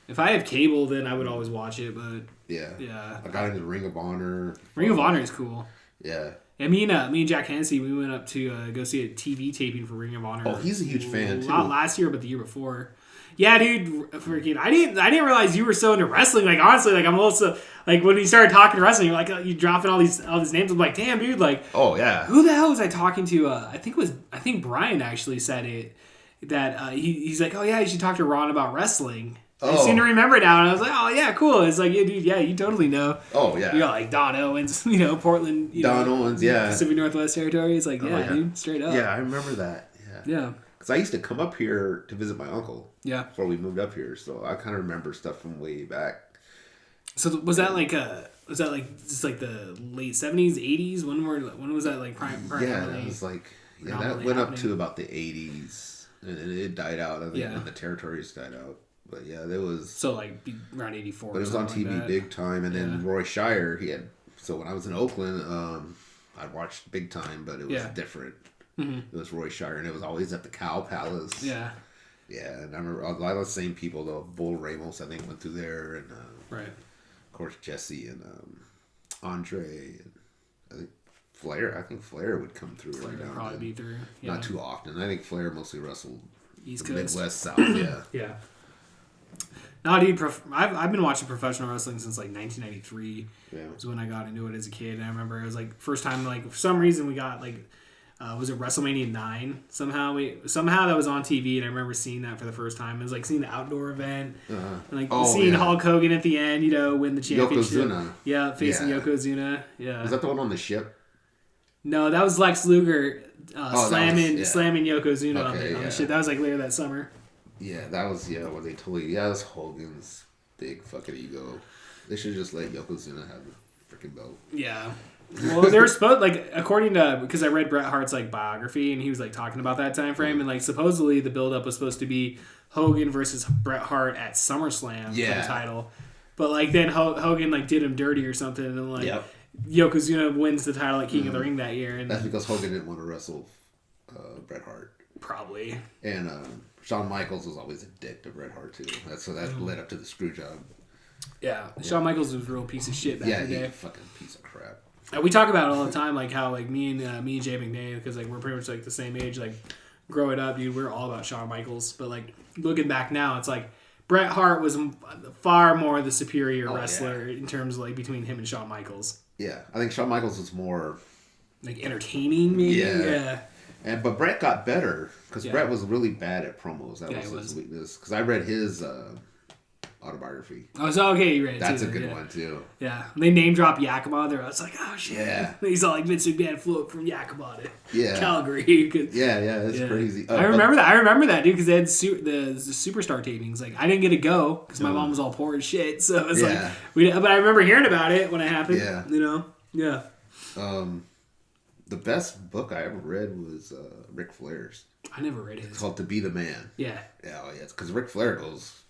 If I have cable, then I would always watch it. But yeah. I got into Ring of Honor. Ring of Honor is cool. Yeah. And me and Jack Hennessy, we went up to go see a TV taping for Ring of Honor. Oh, he's a huge fan too. Not last year, but the year before. Yeah, dude, freaking! I didn't realize you were so into wrestling. Like honestly, like I'm also like when we started talking wrestling, you're like you dropping all these names. I'm like, damn, dude, like, oh yeah, who the hell was I talking to? I think Brian actually said it. That he's like, oh yeah, you should talk to Ron about wrestling. I seem to remember it now, and I was like, oh yeah, cool. It's like, yeah, dude, yeah, you totally know. Oh yeah, you got like Don Owens, Portland, Owens, yeah, Pacific Northwest Territory. It's like, yeah, dude, straight up. Yeah, I remember that. Yeah. Because I used to come up here to visit my uncle. Yeah. Before we moved up here, so I kind of remember stuff from way back. So was that just like the late 70s, 80s? When was that like prime? Yeah, it was like that went up to about the 80s, and it died out. I think and the territories died out. But yeah, there was so like around 84. But it was on TV big time, and then Roy Shire. So when I was in Oakland, I watched Big Time, but it was different. Mm-hmm. It was Roy Shire, and it was always at the Cow Palace. Yeah. Yeah, and I remember a lot of the same people, though. Bull Ramos, I think, went through there, and right. Of course, Jesse and Andre, and I think Flair. I think Flair would come through every now and probably be through. Yeah. Not too often. I think Flair mostly wrestled East Coast, Midwest, South. Yeah. Yeah. No, dude, I've been watching professional wrestling since like 1993. Yeah. Was when I got into it as a kid, and I remember it was like first time like for some reason we got like. Was it WrestleMania 9? Somehow that was on TV, and I remember seeing that for the first time. It was like seeing the outdoor event, and like seeing Hulk Hogan at the end, win the championship. Yokozuna. Yeah, facing Yokozuna. Yeah. Was that the one on the ship? No, that was Lex Luger slamming Yokozuna on the ship. That was like later that summer. Yeah, that was when they totally that was Hogan's big fucking ego. They should just let Yokozuna have the freaking belt. Yeah. Well, they were supposed according to because I read Bret Hart's like biography and he was like talking about that time frame and like supposedly the build up was supposed to be Hogan versus Bret Hart at SummerSlam for the title, but like then Hogan like did him dirty or something and then like Yokozuna wins the title at King of the Ring that year and that's because Hogan didn't want to wrestle Bret Hart probably and Shawn Michaels was always a dick to Bret Hart too. That led up to the screw job. Yeah, Shawn Michaels was a real piece of shit back in the day. Yeah, fucking piece of crap. We talk about it all the time, like how like me and Jay McNay, because like we're pretty much like the same age. Like growing up, dude, we're all about Shawn Michaels. But like looking back now, it's like Bret Hart was far more the superior wrestler in terms of like between him and Shawn Michaels. Yeah, I think Shawn Michaels was more like entertaining, maybe. Yeah. But Bret got better because Bret was really bad at promos. That was his weakness. Because I read his autobiography. Oh, so okay, you read it That's too. a good one too. Yeah, they name drop Yakima there. I was like, oh shit. Yeah. He's all like Vince McMahon flew up from Yakima to Calgary. That's crazy. I remember that. I remember that, dude, because they had the Superstar tapings. Like, I didn't get to go because my mom was all poor as shit. So it was like, but I remember hearing about it when it happened. Yeah. Yeah. The best book I ever read was Ric Flair's. I never read his. It's called To Be the Man. Yeah. Yeah, it's because Ric Flair goes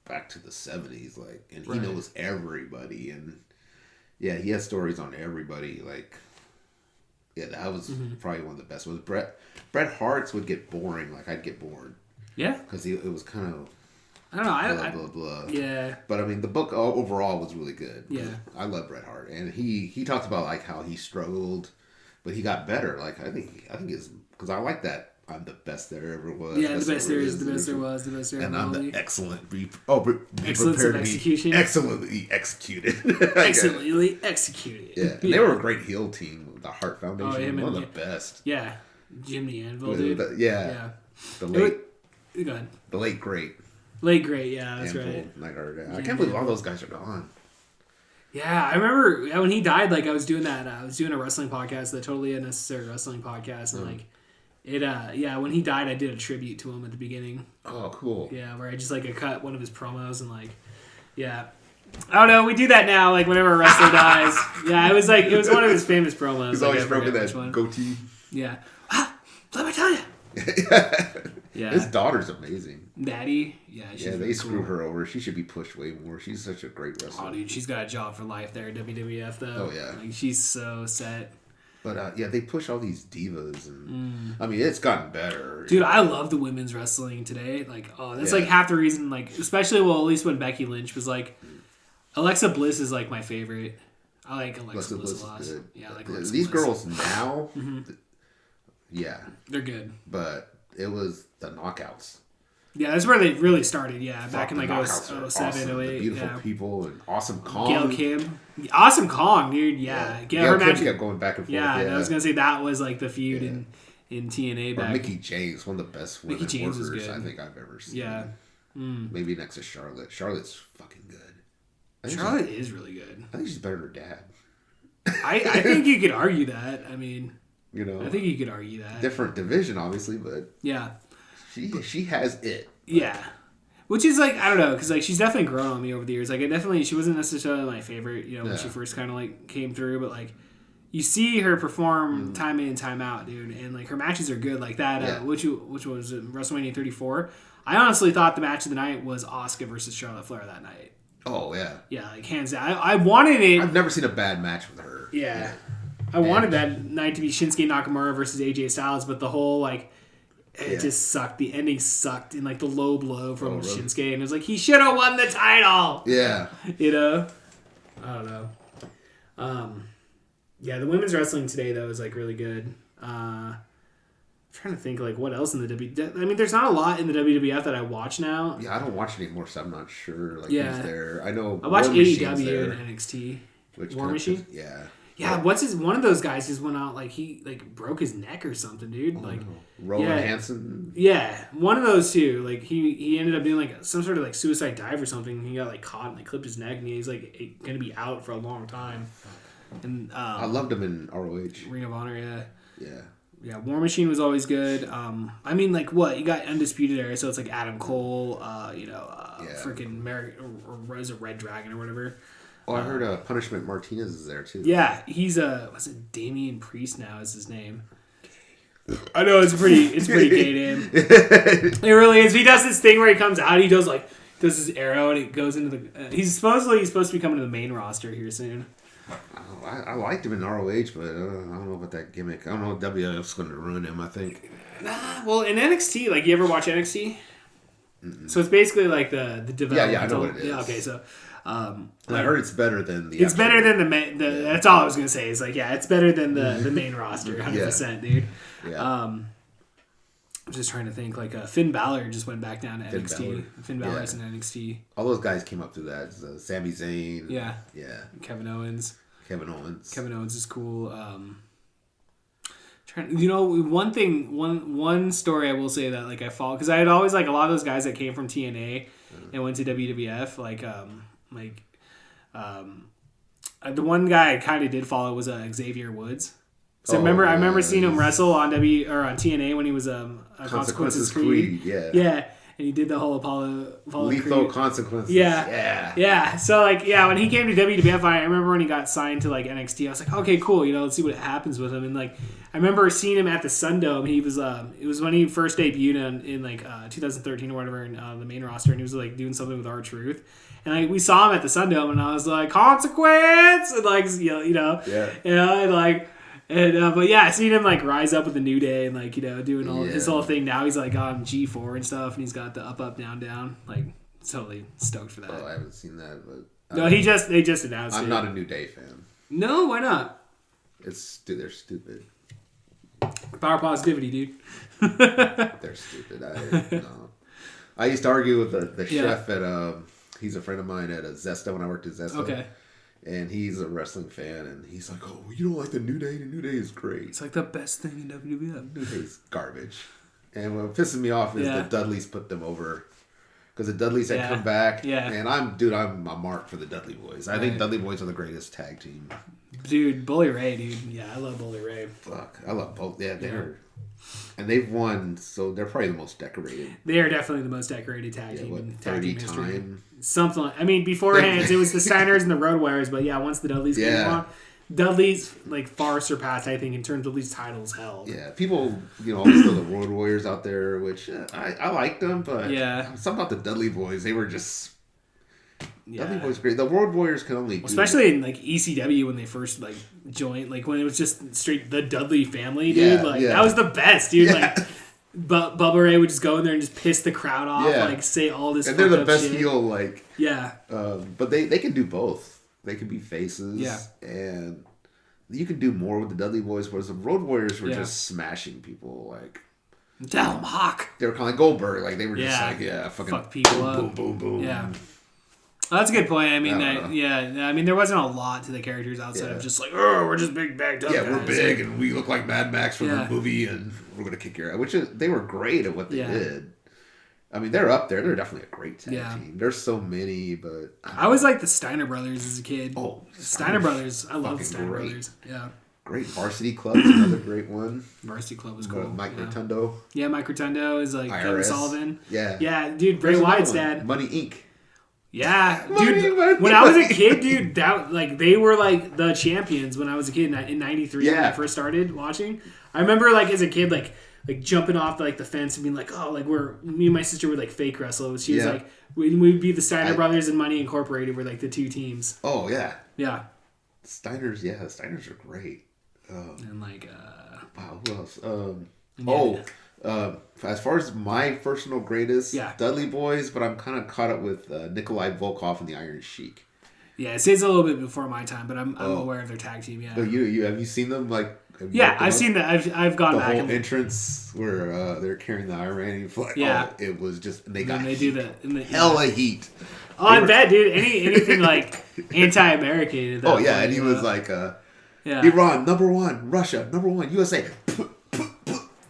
back to the 70s, like, and he knows everybody, and he has stories on everybody. Like, that was probably one of the best ones. Bret Hart's would get boring. Like, I'd get bored. Yeah, because it was kind of I don't know. Blah blah. Yeah, but I mean, the book overall was really good. Yeah, I love Bret Hart, and he talked about like how he struggled, but he got better. Like I think it's because I like that. I'm the best there ever was. Yeah, the best there is, the best there was, the best there ever was. And I'm the excellent. Be prepared to be excellently executed. Excellently executed. Yeah, and they were a great heel team. The Hart Foundation, one of the best. Yeah, Jimmy Anvil, dude. The late. Go ahead. The late great. Late great, yeah, that's Anvil, right. I can't believe all those guys are gone. Yeah, I remember when he died. Like I was doing that. I was doing a wrestling podcast, the Totally Unnecessary Wrestling podcast, and like. It when he died I did a tribute to him at the beginning. Oh, cool. Yeah, where I just like I cut one of his promos and like I don't know, we do that now like whenever a wrestler dies. Yeah, it was one of his famous promos. He's always broken that goatee. Yeah. Let me tell you. Yeah. His daughter's amazing. Natty. Yeah, they screw her over. She should be pushed way more. She's such a great wrestler. Oh dude, she's got a job for life there at WWF though. Oh yeah. Like she's so set. But they push all these divas, and I mean, it's gotten better. Dude, I love the women's wrestling today. Like, that's like half the reason. Like, especially at least when Becky Lynch was like, Alexa Bliss is like my favorite. I like Alexa Bliss a lot. Yeah, I like Alexa these Bliss. girls now. They're good. But it was the knockouts. Yeah, that's where they really started. Yeah, back in like 07, awesome. 08. The beautiful people and Awesome Kong. Gail Kim. Awesome Kong, dude. Yeah. Gail Kim kept going back and forth. Yeah, I was going to say that was like the feud in TNA back. Or Mickie James, one of the best women workers I think I've ever seen. Yeah. Maybe next to Charlotte. Charlotte's fucking good. Charlotte is really good. I think she's better than her dad. I think you could argue that. I mean, I think you could argue that. Different division, obviously, but yeah. She has it. Yeah. Which is like, I don't know, because like she's definitely grown on me over the years. Like, she wasn't necessarily my favorite, when she first kind of like came through, but like you see her perform time in and time out, dude, and like her matches are good like that. Which was WrestleMania 34. I honestly thought the match of the night was Asuka versus Charlotte Flair that night. Oh yeah. Yeah, like hands down. I wanted it. I've never seen a bad match with her. Yeah. I wanted that night to be Shinsuke Nakamura versus AJ Styles, but the whole like. It just sucked. The ending sucked in like the low blow from Shinsuke, and it was like he should have won the title. Yeah, I don't know. The women's wrestling today though is like really good. I'm trying to think like what else in the WWE. I mean, there's not a lot in the WWF that I watch now. Yeah, I don't watch it anymore, so I'm not sure. Like, who's there? I know. I watch AEW and NXT. War Machine. Yeah. Yeah, one of those guys just went out like he like broke his neck or something, dude. Like Rowan Hansen. Yeah, one of those two. Like he ended up doing like some sort of like suicide dive or something. He got like caught and like clipped his neck, and he's like gonna be out for a long time. And I loved him in ROH. Ring of Honor, yeah. Yeah, War Machine was always good. I mean, like what you got Undisputed Era, so it's like Adam Cole, freaking or is it Red Dragon or whatever. Oh, I heard Punishment Martinez is there too. Yeah, he's was it Damian Priest now is his name. I know it's pretty gay name. It really is. He does this thing where he comes out, he does his arrow and it goes into the. He's supposed to be coming to the main roster here soon. I liked him in ROH, but I don't know about that gimmick. I don't know if WWF's going to ruin him. I think. Nah, well, in NXT, like you ever watch NXT? So it's basically like the development. Yeah, I know what it is. Yeah, okay, so. I heard it's better than the. It's better than the That's all I was gonna say. Is like, yeah, it's better than the main roster, 100%, dude. Yeah. I'm just trying to think. Like Finn Balor just went back down to NXT. Finn Balor's in NXT. All those guys came up through that. Sami Zayn. Yeah. Yeah. Kevin Owens. Kevin Owens is cool. One story I will say that like I follow because I had always like a lot of those guys that came from TNA and went to WWF the one guy I kind of did follow was Xavier Woods. So I remember seeing him wrestle on TNA when he was Consequences Creed. Yeah. And he did the whole Apollo Lethal Creed. Consequences. Yeah. So when he came to WWF, I remember when he got signed to like NXT, I was like, okay, cool. Let's see what happens with him. And like, I remember seeing him at the Sundome. He was it was when he first debuted in 2013 or whatever in the main roster, and he was like doing something with R-Truth. And like we saw him at the Sundome, and I was like, Consequence, and like but yeah, I seen him like rise up with the New Day and like doing all his whole thing. Now he's like on G4 and stuff, and he's got the up down down. Like totally stoked for that. Oh, I haven't seen that, but no, they just announced it. I'm not a New Day fan. No, why not? They're stupid. Power positivity, dude. They're stupid. I used to argue with the chef at he's a friend of mine at Zesta when I worked at Zesta. Okay. And he's a wrestling fan, and he's like, "Oh, you don't like the New Day? The New Day is great. It's like the best thing in WWF. New Day's garbage." And what pisses me off is the Dudleys put them over because the Dudleys had come back. Yeah. And I'm a mark for the Dudley Boys. I think Dudley Boys are the greatest tag team. Dude, Bully Ray, dude. Yeah, I love Bully Ray. Fuck, I love both. Yeah, and they've won, so they're probably the most decorated. They are definitely the most decorated tag team in tag team history. Time? Something like, I mean, beforehand, it was the Steiners and the Road Warriors, but yeah, once the Dudleys came on, Dudleys like far surpassed, I think, in terms of these titles held. Yeah, people, always throw the Road Warriors out there, which I liked them, but something about the Dudley Boys, they were just... Dudley Boys great. The Road Warriors can only do especially in like ECW when they first like joined, like when it was just straight the Dudley family, dude. That was the best, dude. Like Bubba Ray would just go in there and just piss the crowd off, like say all this. And they're the best shit. heel, like but they can do both. They can be faces, and you can do more with the Dudley Boys. Whereas the Road Warriors were just smashing people, like. Tell him Hawk. They were calling Goldberg, like they were just like fucking fuck people boom, up. boom, boom, boom. Yeah. Well, that's a good point. I mean, I mean, there wasn't a lot to the characters outside of just like, oh, we're just big bagged up. Yeah, we're big and we look like Mad Max from the movie, and we're gonna kick your ass. Which is, they were great at what they did. I mean, they're up there. They're definitely a great tag team. There's so many, but I was like the Steiner Brothers as a kid. Oh, Steiner Brothers! I love the Steiner Brothers. Yeah. Great. Varsity Club is another great one. Varsity Club was cool. Mike Rotundo. Yeah, Mike Rotundo is like Kevin Sullivan. Yeah. Yeah, dude, Bray Wyatt's dad. Money Inc. Yeah, dude. When I was a kid, dude, that like they were like the champions when I was a kid in '93 when I first started watching. I remember like as a kid like jumping off like the fence and being like, oh, like me and my sister would like fake wrestle. She was like, we'd be the Steiner Brothers and Money Incorporated were like the two teams. Oh yeah. Yeah. Steiners are great. And like wow, who else? As far as my personal greatest, Dudley Boys, but I'm kind of caught up with Nikolai Volkov and the Iron Sheik. Yeah, it stays a little bit before my time, but I'm aware of their tag team. Yeah. So you have you seen them like? I've seen that. I've gone back. The whole entrance where they're carrying the Iranian flag. Yeah, it was just they do the hella heat. Oh, I bet, dude. Anything like anti-American. Oh yeah, and he was like. Iran, #1. Russia, #1. USA.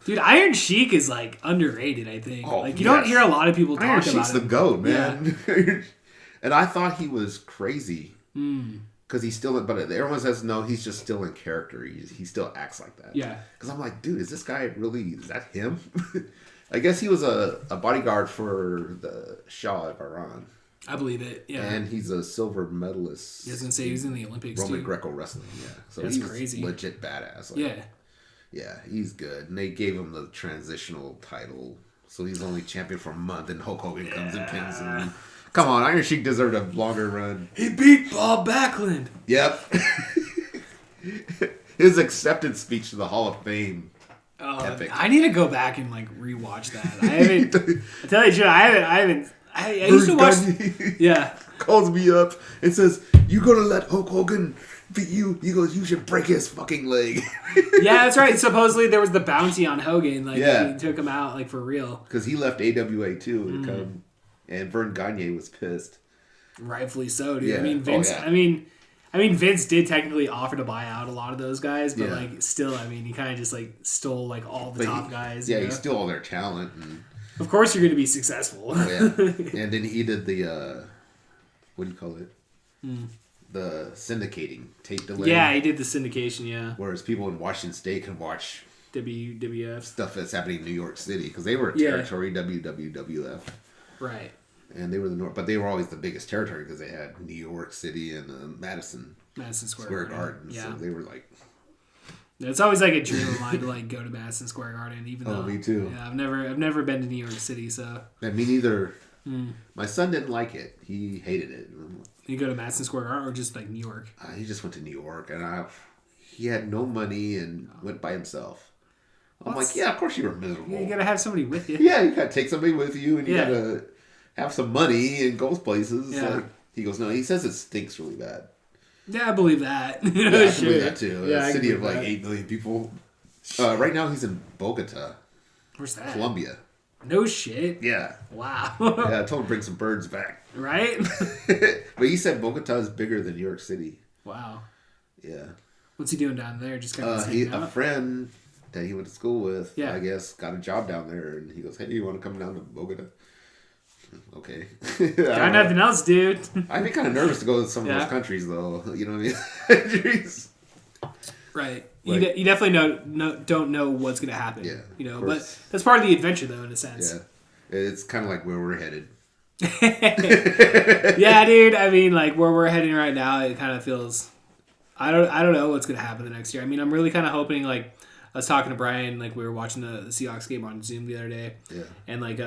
Dude, Iron Sheik is like underrated, I think. You don't hear a lot of people talk about it. Iron Sheik's the GOAT, man. Yeah. And I thought he was crazy. Because he's still, but everyone says no, he's just still in character. He still acts like that. Yeah. Because I'm like, dude, is this guy really, is that him? I guess he was a bodyguard for the Shah of Iran. I believe it, yeah. And he's a silver medalist. I was going to say he was in the Olympics, Roman Greco wrestling, yeah. So that's he's crazy. Legit badass. Yeah, he's good. And they gave him the transitional title. So he's only champion for a month, and Hulk Hogan comes and pins him. Come on, Iron Sheik deserved a longer run. He beat Bob Backlund. Yep. His acceptance speech to the Hall of Fame. Epic. I need to go back and like rewatch that. I haven't. I tell you, I haven't. I used to watch. Yeah. Calls me up and says, "You gonna let Hulk Hogan beat you?" He goes, "You should break his fucking leg." Yeah, that's right. Supposedly there was the bounty on Hogan. Like he took him out like for real. Because he left AWA too to come, and Vern Gagne was pissed. Rightfully so, dude. Yeah. I mean, Vince. I mean, Vince did technically offer to buy out a lot of those guys, but like still, I mean, he kind of just like stole like all the top guys. Yeah, he stole all their talent. And... Of course, you're going to be successful. Oh, yeah. And then he did the what do you call it? The syndicating tape delay. Yeah, he did the syndication. Yeah. Whereas people in Washington State can watch WWF stuff that's happening in New York City because they were territory WWF. Right. And they were the North, but they were always the biggest territory because they had New York City and Madison Square Garden. Yeah. So they were like. It's always like a dream of mine to like go to Madison Square Garden, even though. Oh, me too. Yeah, I've never been to New York City, so. And me neither. My son didn't like it. He hated it. You go to Madison Square Garden or just like New York? He just went to New York, and he had no money and went by himself. I'm like, yeah, of course you were miserable. You gotta have somebody with you. Yeah, you gotta take somebody with you, and you gotta have some money and go places. Yeah. Like, he goes, no, he says it stinks really bad. Yeah, I believe that. Yeah, I believe that too. Yeah, a city of like 8 million people. Right now he's in Bogota. Where's that? Colombia. No shit. Yeah. Wow. Yeah, I told him to bring some birds back. Right? But he said Bogota is bigger than New York City. Wow. Yeah. What's he doing down there? Just kind of a friend that he went to school with, I guess, got a job down there, and he goes, "Hey, you want to come down to Bogota?" Okay. Got nothing else, dude. I'd be kind of nervous to go to some of those countries, though. You know what I mean? Right. Like, you definitely don't know what's going to happen. Yeah. You know, but that's part of the adventure, though, in a sense. Yeah. It's kind of like where we're headed. Yeah, dude. I mean, like where we're heading right now, it kind of feels. I don't know what's going to happen the next year. I mean, I'm really kind of hoping like. I was talking to Brian, like we were watching the Seahawks game on Zoom the other day. Yeah. And like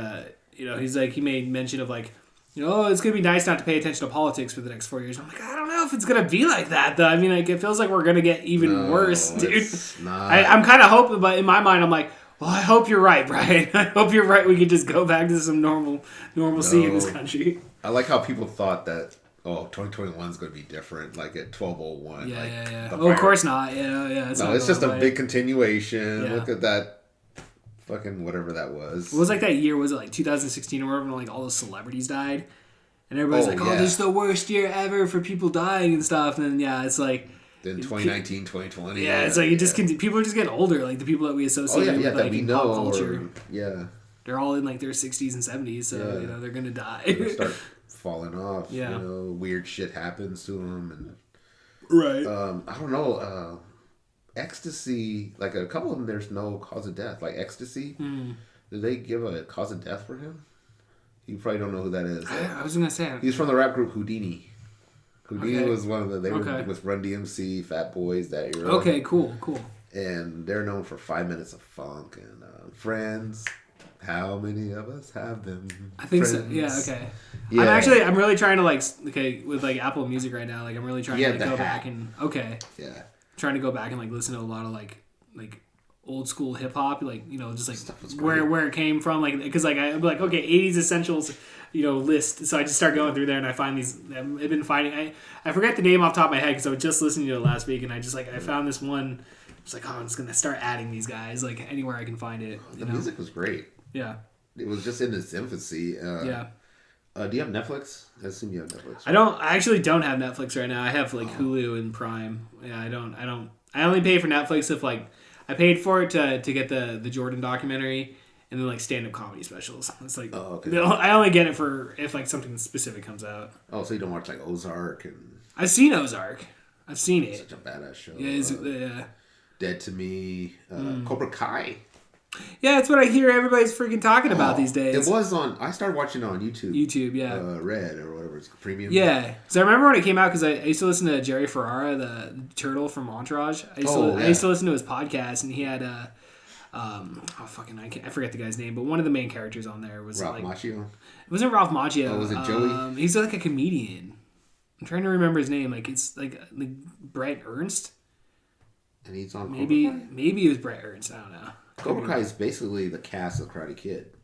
you know, he's like he made mention of like it's going to be nice not to pay attention to politics for the next 4 years. I'm like, I don't know if it's going to be like that, though. I mean, like, it feels like we're going to get even worse, dude. I'm kind of hoping, but in my mind, I'm like, well, I hope you're right, Brian. I hope you're right. We could just go back to some normalcy in this country. I like how people thought that, 2021 is going to be different, like at 12:01. Yeah. Of course not. Yeah. It's just a big continuation. Yeah. Look at that. Fucking whatever that was. It was like that year, was it like 2016 or whatever, when like all those celebrities died? And everybody's this is the worst year ever for people dying and stuff. And then, it's like... Then 2019, 2020. Yeah, it's like people are just getting older. Like the people that we associate with that we know. Pop culture. Yeah. They're all in like their 60s and 70s, so they're going to die. They're start falling off. Yeah. Weird shit happens to them. And, right. I don't know... Ecstasy, like a couple of them, there's no cause of death. Like Ecstasy, did they give a cause of death for him? You probably don't know who that is. I was gonna say he's from the rap group Houdini. Houdini was one of the. They were with Run DMC, Fat Boys that era. Okay, cool. And they're known for 5 Minutes of Funk and Friends. How many of us have them? I think so. Yeah. Okay. Yeah. I'm really trying to with like Apple Music right now. Like I'm really trying to go back and Yeah. Trying to go back and like listen to a lot of like old school hip hop, like just like where it came from, like because like I'm like 80s essentials, list. So I just start going through there and I find these. I've been finding. I forget the name off the top of my head because I was just listening to it last week and I just I found this one. It's like I'm just gonna start adding these guys like anywhere I can find it. The music was great. Yeah. It was just in its infancy. Yeah. Do you have Netflix? I assume you have Netflix. Right? I actually don't have Netflix right now. I have like Hulu and Prime. Yeah, I don't. I only pay for Netflix if like I paid for it to get the Jordan documentary and then like stand up comedy specials. It's like I only get it for if like something specific comes out. Oh, so you don't watch like Ozark and? I've seen Ozark. I've seen it. Such a badass show. Yeah. Dead to Me. Cobra Kai. Yeah, that's what I hear everybody's freaking talking about these days. It was on... I started watching it on YouTube. YouTube, yeah. Red or whatever. It's premium. Yeah. So I remember when it came out because I used to listen to Jerry Ferrara, the turtle from Entourage. I used to listen to his podcast, and he had a... I forget the guy's name, but one of the main characters on there was Ralph Macchio? It wasn't Ralph Macchio. Oh, was it Joey? He's like a comedian. I'm trying to remember his name. Like, it's like Brett Ernst. And he's on maybe Cobra Kai? Maybe it was Brett Ernst. I don't know. Cobra Kai is basically the cast of Karate Kid.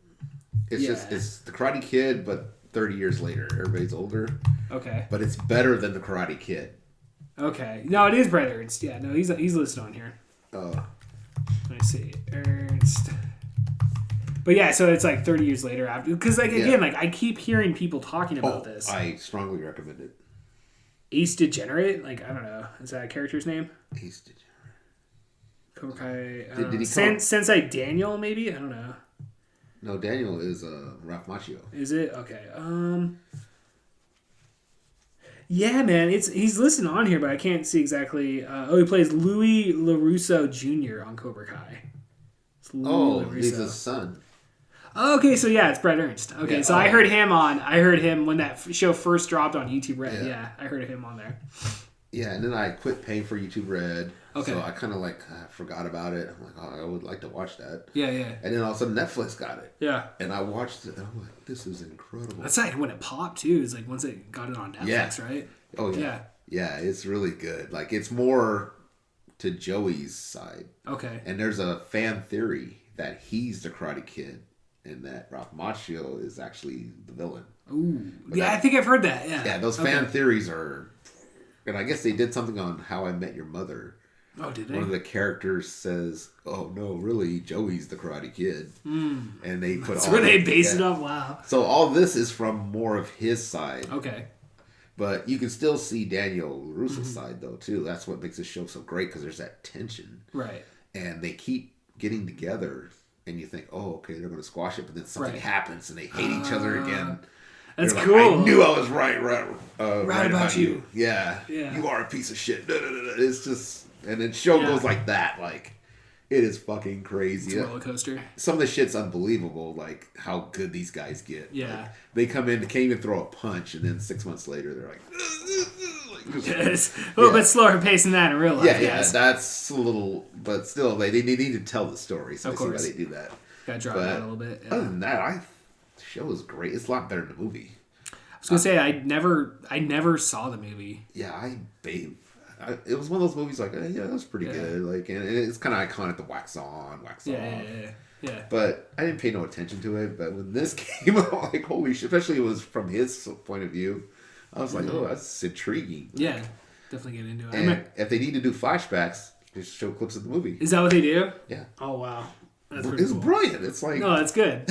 It's the Karate Kid, but 30 years later. Everybody's older. Okay. But it's better than the Karate Kid. Okay. No, it is Brett Ernst. Yeah, no, he's listed on here. Oh. Let me see. Ernst. But yeah, so it's like 30 years later after. Because, like, again, like, I keep hearing people talking about this. I strongly recommend it. Ace Degenerate? Like, I don't know. Is that a character's name? Ace Degenerate. Cobra Kai. Did he Sensei Daniel, maybe? I don't know. No, Daniel is Ralph Macchio. Is it? Okay. Yeah, man. He's listed on here, but I can't see exactly. He plays Louis LaRusso Jr. on Cobra Kai. He's his son. Okay, so yeah, it's Brett Ernst. Okay, yeah, so I heard him when that show first dropped on YouTube Red. Yeah, I heard him on there. Yeah, and then I quit paying for YouTube Red. Okay. So I kind of forgot about it. I'm like, I would like to watch that. Yeah. And then all of a sudden Netflix got it. Yeah. And I watched it and I'm like, this is incredible. That's like when it popped too. It's like once it got it on Netflix, right? Oh, yeah. Yeah, it's really good. Like, it's more to Joey's side. Okay. And there's a fan theory that he's the Karate Kid and that Ralph Macchio is actually the villain. Ooh. I think I've heard that. Yeah. Yeah, those fan theories are... And I guess they did something on How I Met Your Mother. Oh, did they? One of the characters says, "Oh no, really, Joey's the Karate Kid," and they put. That's where they base it on. Wow. So all this is from more of his side. Okay. But you can still see Daniel LaRusso's side though too. That's what makes the show so great because there's that tension. Right. And they keep getting together, and you think, "Oh, okay, they're going to squash it," but then something happens, and they hate each other again. That's like, cool. I knew I was right about you. Yeah. You are a piece of shit. It's just, and then show goes like that. Like, it is fucking crazy. It's a roller coaster. Some of the shit's unbelievable. Like how good these guys get. Yeah. Like, they come in, they can't even throw a punch, and then 6 months later, they're like. It's a little bit slower pace than that in real life. Yeah, that's a little, but still, they need to tell the story. So I see why they do that. Gotta drop that a little bit. Yeah. Other than that, the show is great. It's a lot better than the movie. was gonna say I never saw the movie. Yeah, it was one of those movies like, yeah, that was pretty good. Like, and it's kind of iconic, the wax on, wax off. Yeah. But I didn't pay no attention to it. But when this came out, like, holy shit! Especially it was from his point of view. I was like, oh, that's intriguing. Yeah, definitely get into it. And if they need to do flashbacks, just show clips of the movie. Is that what they do? Yeah. Oh wow, It's cool. Brilliant. It's like that's good.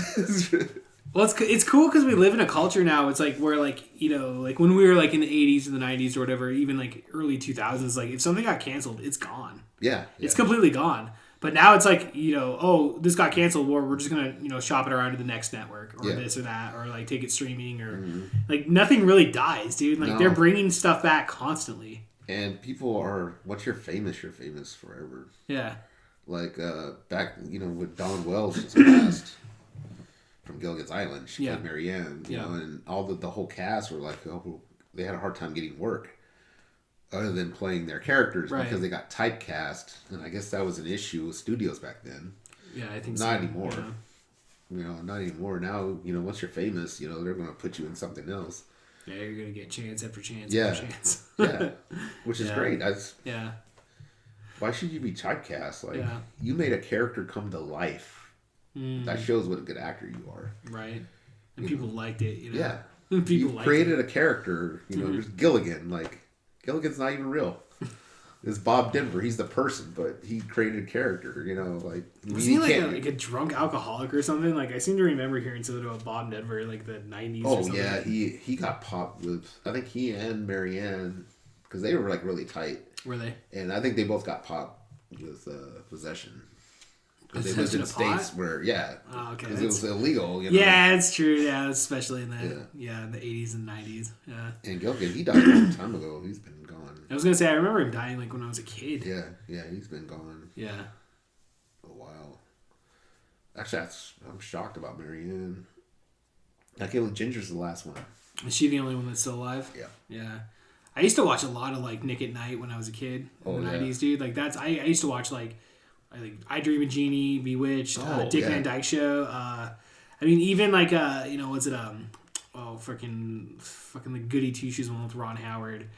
Well, it's cool because we live in a culture now. It's like where like like when we were like in the 80s or the 90s or whatever, even like early 2000s, like if something got canceled, it's gone. Yeah. It's completely gone. But now it's like, oh, this got canceled, or we're just gonna shop it around to the next network or this or that, or like take it streaming, or like nothing really dies, dude. Like they're bringing stuff back constantly. And people are, once you're famous forever. Yeah. Like back, with Dawn Wells just passed from Gilligan's Island. She played Marianne, you know, and all the whole cast were like, oh, they had a hard time getting work other than playing their characters because they got typecast, and I guess that was an issue with studios back then. Yeah, I think not anymore. Yeah. Not anymore. Now, once you're famous, they're going to put you in something else. Yeah, you're going to get chance after chance after chance. Yeah, which is great. Yeah. Why should you be typecast? Like, you made a character come to life. That shows what a good actor you are. Right. And people liked it, Yeah. People you liked created it. a character, there's Gilligan. Like, Gilligan's not even real. It's Bob Denver. He's the person, but he created a character, like... Was he like a drunk alcoholic or something? Like, I seem to remember hearing something about Bob Denver, like the 90s or something. Oh, yeah. He got popped with... I think he and Marianne, because they were, like, really tight. Were they? And I think they both got popped with possession. Because they lived in states where, oh, okay. Because it was illegal, Yeah, it's true. Yeah, especially in the in the 80s and 90s. Yeah. And Gilligan, he died a long time ago. He's been gone. I was gonna say, I remember him dying like when I was a kid. Yeah, he's been gone. Yeah. A while. Actually, I'm shocked about Marianne. I can't believe Ginger's the last one. Is she the only one that's still alive? Yeah. Yeah. I used to watch a lot of like Nick at Night when I was a kid in the 90s, dude. Like I used to watch like I Dream of Jeannie, Bewitched, Dick Van Dyke Show. I mean, even like what's it? Fucking the Goody Two Shoes one with Ron Howard.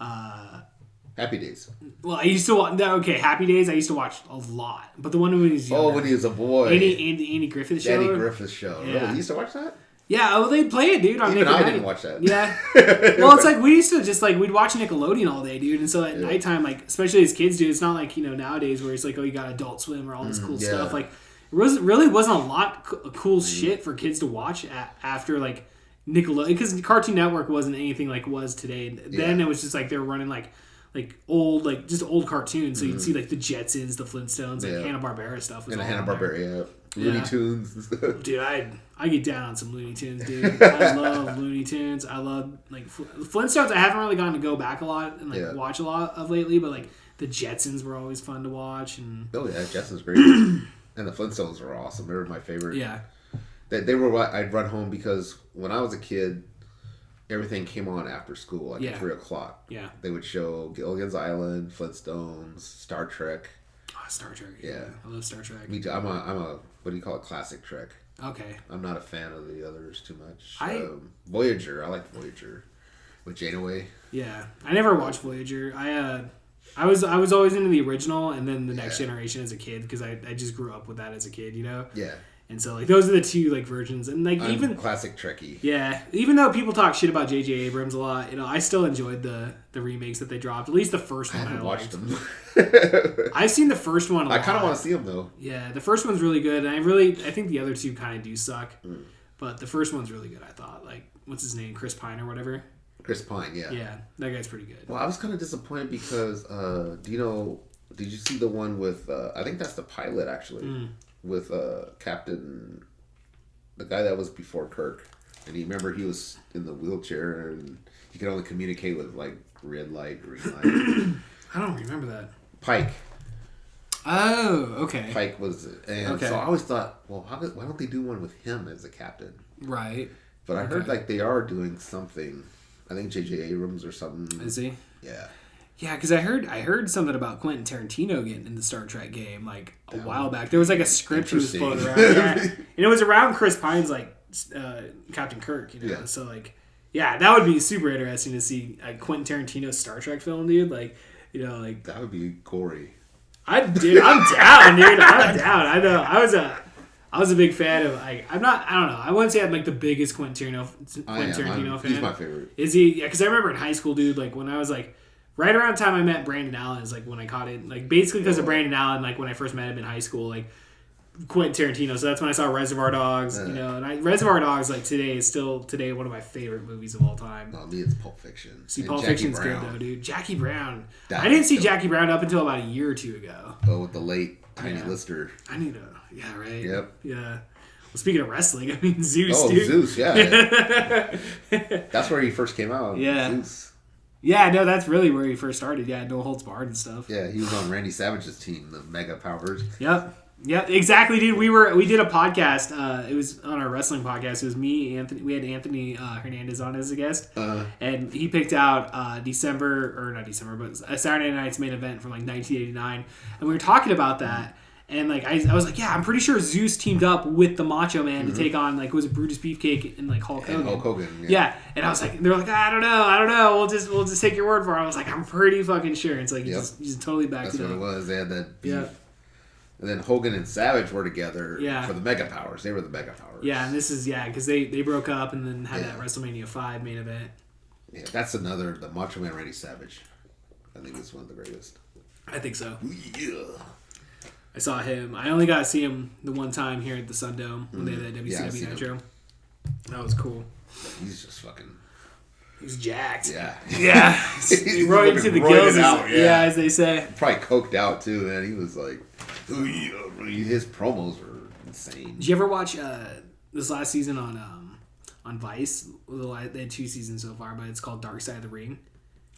Happy Days. Well, I used to watch. Okay, Happy Days. I used to watch a lot, but the one when he was younger. Oh, when he was a boy. Andy Griffith Show. Andy Griffith Show. Yeah. Really? You used to watch that? Yeah, they'd play it, dude. On Even Nick I didn't watch that. Yeah. Well, it's like we used to just like we'd watch Nickelodeon all day, dude. And so at nighttime, like especially as kids, dude, it's not like nowadays where it's like, oh, you got Adult Swim or all this cool stuff. Like, it really wasn't a lot of cool shit for kids to watch after like Nickelodeon, because Cartoon Network wasn't anything like it was today. Then it was just like they were running like old cartoons. So you'd see like the Jetsons, the Flintstones, like Hanna-Barbera stuff. And Hanna-Barbera, Looney Tunes and stuff. Dude, I get down on some Looney Tunes, dude. I love Looney Tunes. I love like Flintstones. I haven't really gotten to go back a lot and like watch a lot of lately, but like the Jetsons were always fun to watch. And oh yeah, Jetsons great. And the Flintstones were awesome. They were my favorite. Yeah, they were what I'd run home because when I was a kid, everything came on after school, like at 3:00. Yeah, they would show Gilligan's Island, Flintstones, Star Trek. Oh, Star Trek. Yeah, I love Star Trek. Me too. I'm a what do you call it? Classic Trek. Okay. I'm not a fan of the others too much. Voyager. I like Voyager with Janeway. Yeah, I never watched Voyager. I was always into the original, and then the Next Generation as a kid because I just grew up with that as a kid, Yeah. And so like those are the two like versions, and like I'm even classic Trekkie. Yeah, even though people talk shit about J.J. Abrams a lot, I still enjoyed the remakes that they dropped. At least the first one. I haven't watched them. I've seen the first one a lot. I kind of want to see them though. Yeah, the first one's really good, and I think the other two kind of do suck, but the first one's really good. I thought like what's his name, Chris Pine or whatever. Chris Pine, yeah. Yeah, that guy's pretty good. Well, I was kind of disappointed because did you see the one with I think that's the pilot actually with Captain. The guy that was before Kirk, and he was in the wheelchair, and he could only communicate with like red light, green light. I don't remember that. Pike. Oh, okay. Pike was, and so I always thought, well, why don't they do one with him as a captain? Right. But I heard like they are doing something. I think J.J. Abrams or something. Is he? Yeah. Yeah, because I heard something about Quentin Tarantino getting in the Star Trek game like a while back. There was like a script he was floating around, and it was around Chris Pine's like Captain Kirk, So like Yeah, that would be super interesting to see a Quentin Tarantino Star Trek film, dude. Like, you know, like that would be gory. I'm down, dude. I'm down. I know. I was a big fan of. I don't know. I wouldn't say I'm like the biggest Quentin Tarantino fan. He's my favorite. Is he? Yeah, because I remember in high school, dude. Like when I was like right around the time I met Brandon Allen is like when I caught it. Like basically because of Brandon Allen. Like when I first met him in high school, like Quentin Tarantino. So that's when I saw Reservoir Dogs. You know, and Reservoir Dogs like today is still one of my favorite movies of all time. No, me it's Pulp Fiction. See, Pulp Fiction's good though, dude. Jackie Brown. I didn't see Jackie Brown up until about a year or two ago. Oh, with the late Tiny Lister. I need to. Yeah, right. Yep. Yeah. Well, speaking of wrestling, I mean Zeus. Oh, dude. Zeus. Yeah. That's where he first came out. Yeah. Zeus. Yeah, no, that's really where he first started. Yeah, No Holds Barred and stuff. Yeah, he was on Randy Savage's team, the Mega Powers. Yep. Yeah, exactly, dude. We did a podcast. It was on our wrestling podcast. It was me, Anthony. We had Anthony Hernandez on as a guest, and he picked out Saturday Night's main event from like 1989, and we were talking about that. And like I was like, yeah, I'm pretty sure Zeus teamed up with the Macho Man to take on like was it Brutus Beefcake and like Hulk Hogan. Hulk Hogan. Yeah, and I was like, they're like, I don't know. We'll just take your word for it. I was like, I'm pretty fucking sure. It's like he's totally backed it up. That's what it was. They had that beef. Yeah. And then Hogan and Savage were together Yeah. for the Mega Powers. They were the Mega Powers. Yeah, and this is because they broke up and then had that WrestleMania 5 main event. Yeah, that's another the Macho Man Randy Savage. I think it's one of the greatest. I think so. Yeah. I saw him. I only got to see him the one time here at the Sundome when they had that WCW Nitro. That was cool. He's just fucking. He's jacked. Yeah. Yeah. He rode into the gills, as they say. Probably coked out too, man. He was like, his promos were insane. Did you ever watch this last season on Vice? They had 2 seasons so far, but it's called Dark Side of the Ring.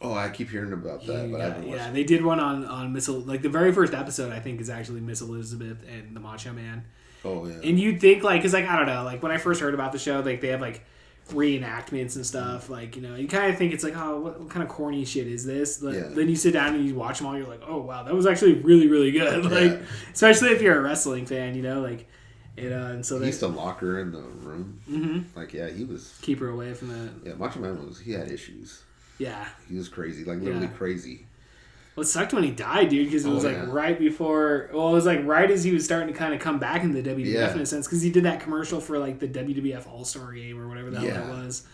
Oh, I keep hearing about that, but I haven't watched it. They did one on Miss like the very first episode. I think is actually Miss Elizabeth and the Macho Man. Oh yeah. And you'd think like, cause like I don't know, like when I first heard about the show, like they have like reenactments and stuff. Like you kind of think it's like, oh, what kind of corny shit is this? Like, then you sit down and you watch them all. You're like, oh wow, that was actually really really good. Like especially if you're a wrestling fan, like. And so he used to lock her in the room. Mm-hmm. Like he was keep her away from that. Yeah, Macho Man he had issues. Yeah. He was crazy, like literally crazy. Well, it sucked when he died, dude, because it was right before. Well, it was like right as he was starting to kind of come back into the WWF in a sense, because he did that commercial for like the WWF All-Star Game or whatever the hell that was.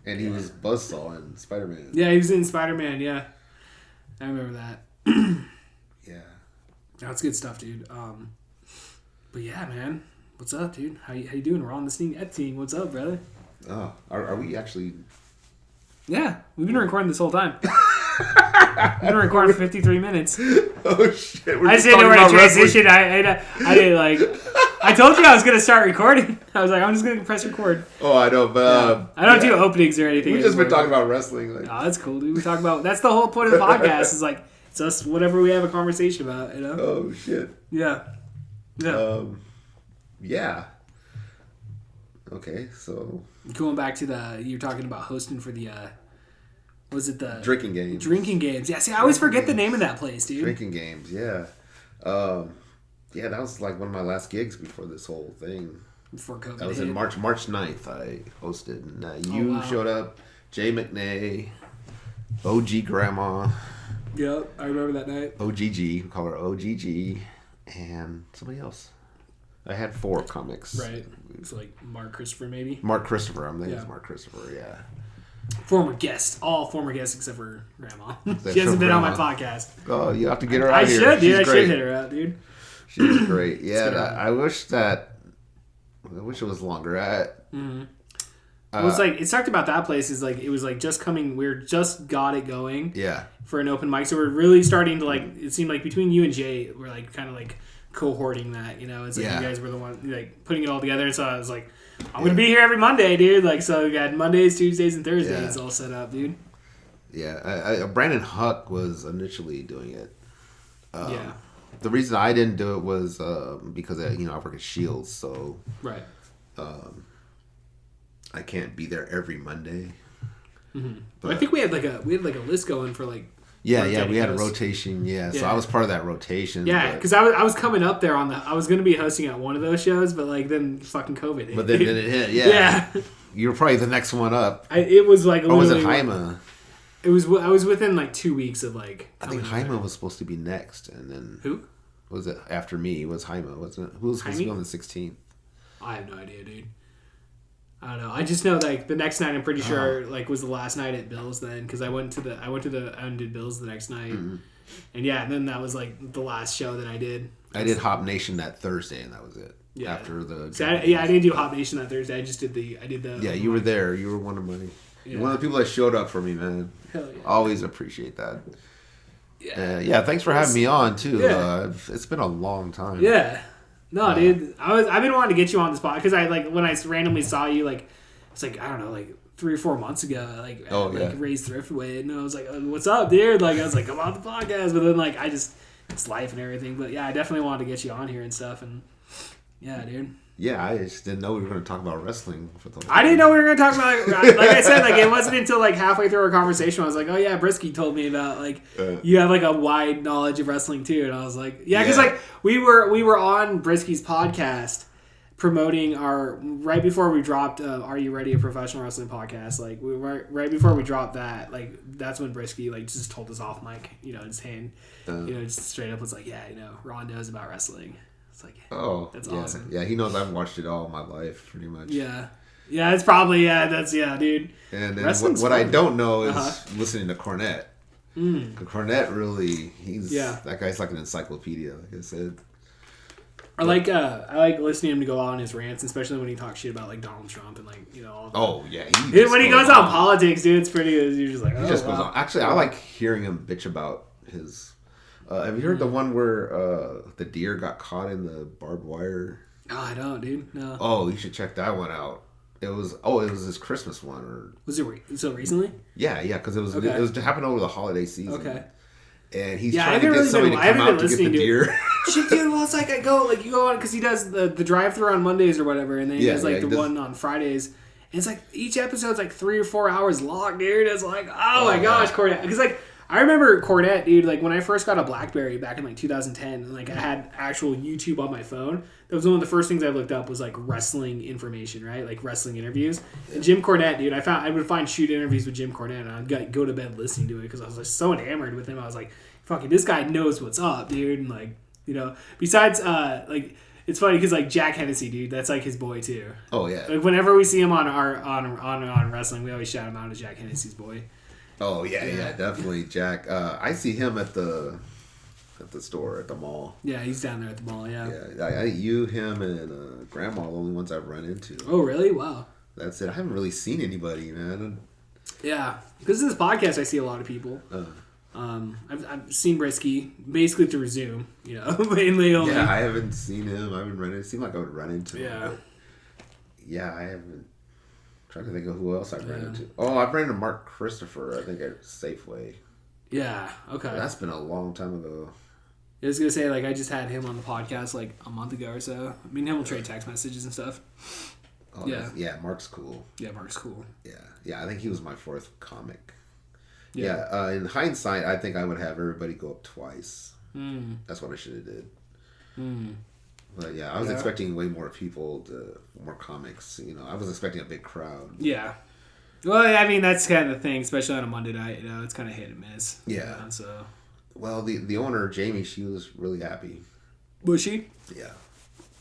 And he was Buzzsaw in Spider-Man. Yeah, he was in Spider-Man. Yeah, I remember that. Yeah, that's good stuff, dude. But yeah, man, what's up, dude? How you doing? Ron Epting, what's up, brother? Oh, are we actually? Yeah, we've been recording this whole time. We've been recording for 53 minutes. Oh shit! I just didn't know where to transition. I didn't like. I told you I was gonna start recording. I was like, I'm just gonna press record. Oh, I know, but I don't do openings or anything. We've just been talking about wrestling. Like. Oh, that's cool, dude. We talk about that's the whole point of the podcast. Is like it's us whatever we have a conversation about. Oh shit. Yeah. Yeah. Yeah. Okay, so going back to you're talking about hosting for the was it the drinking games? Drinking games. Yeah, see, I always forget the name of that place, dude. Drinking games, yeah. Yeah, that was like one of my last gigs before this whole thing. Before COVID. That was in March 9th. I hosted, and you showed up. Jay McNay, OG Grandma. Yep, I remember that night. OGG, we call her OGG, and somebody else. I had 4 comics. Right. It's like Mark Christopher, maybe? Mark Christopher. I'm thinking it's Mark Christopher, yeah. Former guest. All former guests except for Grandma. She hasn't been on my podcast. Oh, you have to get her out here. I should, dude. I should hit her out, dude. She's great. Yeah, I wish it was longer. It was like, it sucked about that place is like, it was like just coming, just got it going. Yeah. For an open mic. So we're really starting to like, it seemed like between you and Jay, we're like kind of like, cohorting that, it's like you guys were the one like putting it all together. So I was like, I'm gonna be here every Monday, dude. Like, so we got Mondays, Tuesdays, and Thursdays all set up, dude. Yeah, Brandon Huck was initially doing it. The reason I didn't do it was because I work at Shields, so right. I can't be there every Monday. Mm-hmm. But I think we had like a list going for like. Yeah, we had a rotation. So I was part of that rotation. Yeah, because I was coming up there I was going to be hosting at one of those shows, but like then fucking COVID hit. But then it hit. Yeah. you were probably the next one up. It was like. Or was it Jaime? It was. I was within like 2 weeks of like. I think Jaime was supposed to be next, and then who was it after me? Was Jaime? Wasn't it? Who was supposed to be on the 16th? I have no idea, dude. I don't know. I just know like the next night. I'm pretty sure like was the last night at Bill's then because I went and did Bill's the next night, and and then that was like the last show that I did. I did Hop Nation that Thursday, and that was it. Yeah. After the I didn't do Hop Nation that Thursday. I did the. Yeah, you were there. You were one of my. Yeah. One of the people that showed up for me, man. Hell yeah. Always appreciate that. Yeah. Thanks for having me on too. Yeah. It's been a long time. Yeah. No, dude. I've been wanting to get you on the spot because I like when I randomly saw you like it's like I don't know like 3 or 4 months ago like Ray's Thriftway and I was like what's up, dude? Like I was like come on the podcast, but then like it's life and everything. But yeah, I definitely wanted to get you on here and stuff and yeah, dude. Yeah, I just didn't know we were going to talk about wrestling. I didn't know we were going to talk about like I said, like it wasn't until like halfway through our conversation I was like, oh yeah, Brisky told me about like you have like a wide knowledge of wrestling too, and I was like, yeah, because like we were on Brisky's podcast promoting our right before we dropped Are You Ready, a professional wrestling podcast. Like we were right before we dropped that, like that's when Brisky like just told us off mic, just saying, just straight up was like, yeah, Ron knows about wrestling. It's like, that's awesome. Yeah, he knows I've watched it all my life, pretty much. Yeah, it's probably dude. And then what I don't know is listening to Cornette. Cornette really, that guy's like an encyclopedia, like I said. I like listening to him to go out on his rants, especially when he talks shit about like Donald Trump and like all. Oh yeah, when he goes on politics, dude, it's pretty good. You're just like, he just goes on. Actually, I like hearing him bitch about his. Have you heard the one where the deer got caught in the barbed wire? Oh, I don't, dude. No. Oh, you should check that one out. It was his Christmas one, or was it so recently? Yeah, because it was happened over the holiday season. Okay. And he's trying to get somebody to come out to get the deer. Shit, dude. Well, it's like you go on because he does the drive-through on Mondays or whatever, and then he does like the one on Fridays. And it's like each episode's like 3 or 4 hours long, dude. It's like, oh my gosh, Cornette. Because like. I remember Cornette, dude, like when I first got a BlackBerry back in like 2010, and like I had actual YouTube on my phone. That was one of the first things I looked up was like wrestling information, right? Like wrestling interviews. And Jim Cornette, dude, I would find shoot interviews with Jim Cornette, and I'd go to bed listening to it because I was like so enamored with him. I was like, fucking, this guy knows what's up, dude. And like, besides, like, it's funny because like Jack Hennessy, dude, that's like his boy too. Oh yeah. Like whenever we see him on wrestling, we always shout him out as Jack Hennessy's boy. Oh yeah, definitely, Jack. I see him at the store at the mall. Yeah, he's down there at the mall. Yeah. Yeah, him, and Grandma are the only ones I've run into. Oh really? Wow. That's it. I haven't really seen anybody, man. Yeah, because of this podcast, I see a lot of people. I've seen Brisky basically through Zoom. Mainly only. Yeah, I haven't seen him. I haven't run into. It seemed like I would run into him. Yeah. Yeah, I haven't. Trying to think of who else I've ran into. Oh, I've ran into Mark Christopher, I think, at Safeway. Yeah, okay. That's been a long time ago. I was going to say, like, I just had him on the podcast, like, a month ago or so. I mean, him will trade text messages and stuff. Oh, yeah, Mark's cool. Yeah, Mark's cool. Yeah, I think he was my 4th comic. Yeah, in hindsight, I think I would have everybody go up twice. That's what I should have did. But yeah, I was expecting way more people, more comics. I was expecting a big crowd. Yeah. Well, I mean, that's kind of the thing, especially on a Monday night. It's kind of hit and miss. Yeah. So. Well, the owner, Jamie, she was really happy. Was she? Yeah.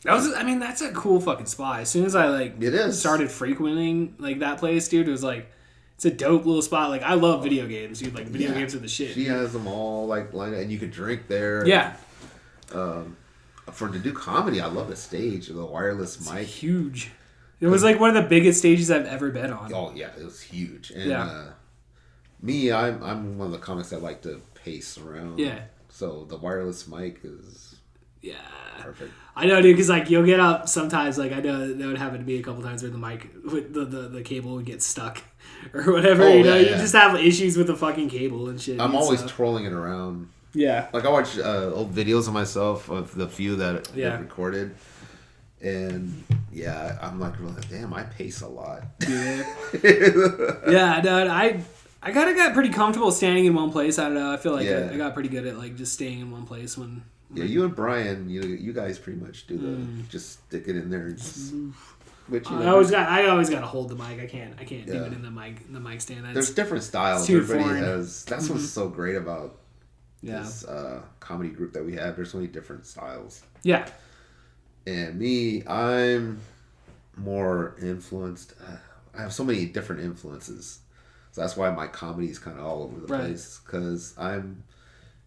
That's a cool fucking spot. As soon as I started frequenting like that place, dude, it was like it's a dope little spot. Like I love video games, dude. Like video games are the shit. She has them all like lined up, and you could drink there. Yeah. To do comedy, I love the stage, the wireless mic. It's huge. It was like one of the biggest stages I've ever been on. Oh yeah, it was huge. And I'm one of the comics that like to pace around. Yeah. So the wireless mic is perfect. I know, dude, because like you'll get up sometimes. Like I know that would happen to me a couple times where the mic, with the cable would get stuck or whatever. You just have issues with the fucking cable and shit. I'm always twirling it around. Yeah. Like I watch old videos of myself of the few that I've recorded, and I'm like, damn, I pace a lot. Yeah. Yeah, dude, I kind of got pretty comfortable standing in one place. I don't know. I feel like I got pretty good at like just staying in one place when. Yeah, you and Brian, you guys pretty much do the just stick it in there. And just, Which I always got to hold the mic. I can't do it in the mic stand. There's different styles. Everybody has. That's what's so great about this comedy group that we have. There's so many different styles. Yeah. And me, I'm more influenced. I have so many different influences. So that's why my comedy is kind of all over the place. Because I'm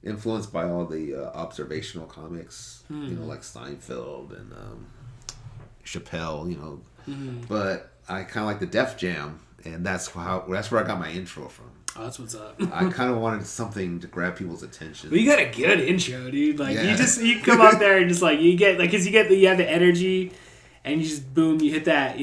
influenced by all the observational comics, like Seinfeld and Chappelle, But I kind of like the Def Jam, and that's where I got my intro from. Oh, that's what's up. I kind of wanted something to grab people's attention. Well, you got a good intro, dude. Like you come up there and just like you have the energy, and you just boom, you hit that,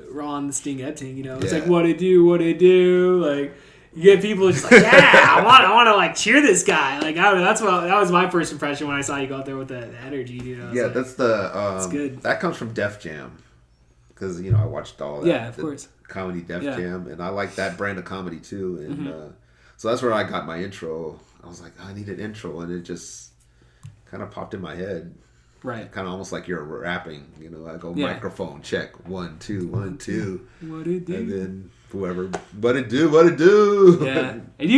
Ron the Sting Epting, It's like what it do, like. You get people just like, I want to like cheer this guy. Like that was my first impression when I saw you go out there with the energy, Yeah, like, that's the it's good. That comes from Def Jam, because I watched all that. Yeah, of course. Comedy Def Jam, and I like that brand of comedy too. And so that's where I got my intro. I was like, I need an intro, and it just kind of popped in my head. Right. Kind of almost like you're rapping. I go microphone check 1 2 1 2. What it do? And then. Whoever, what it do? Yeah, and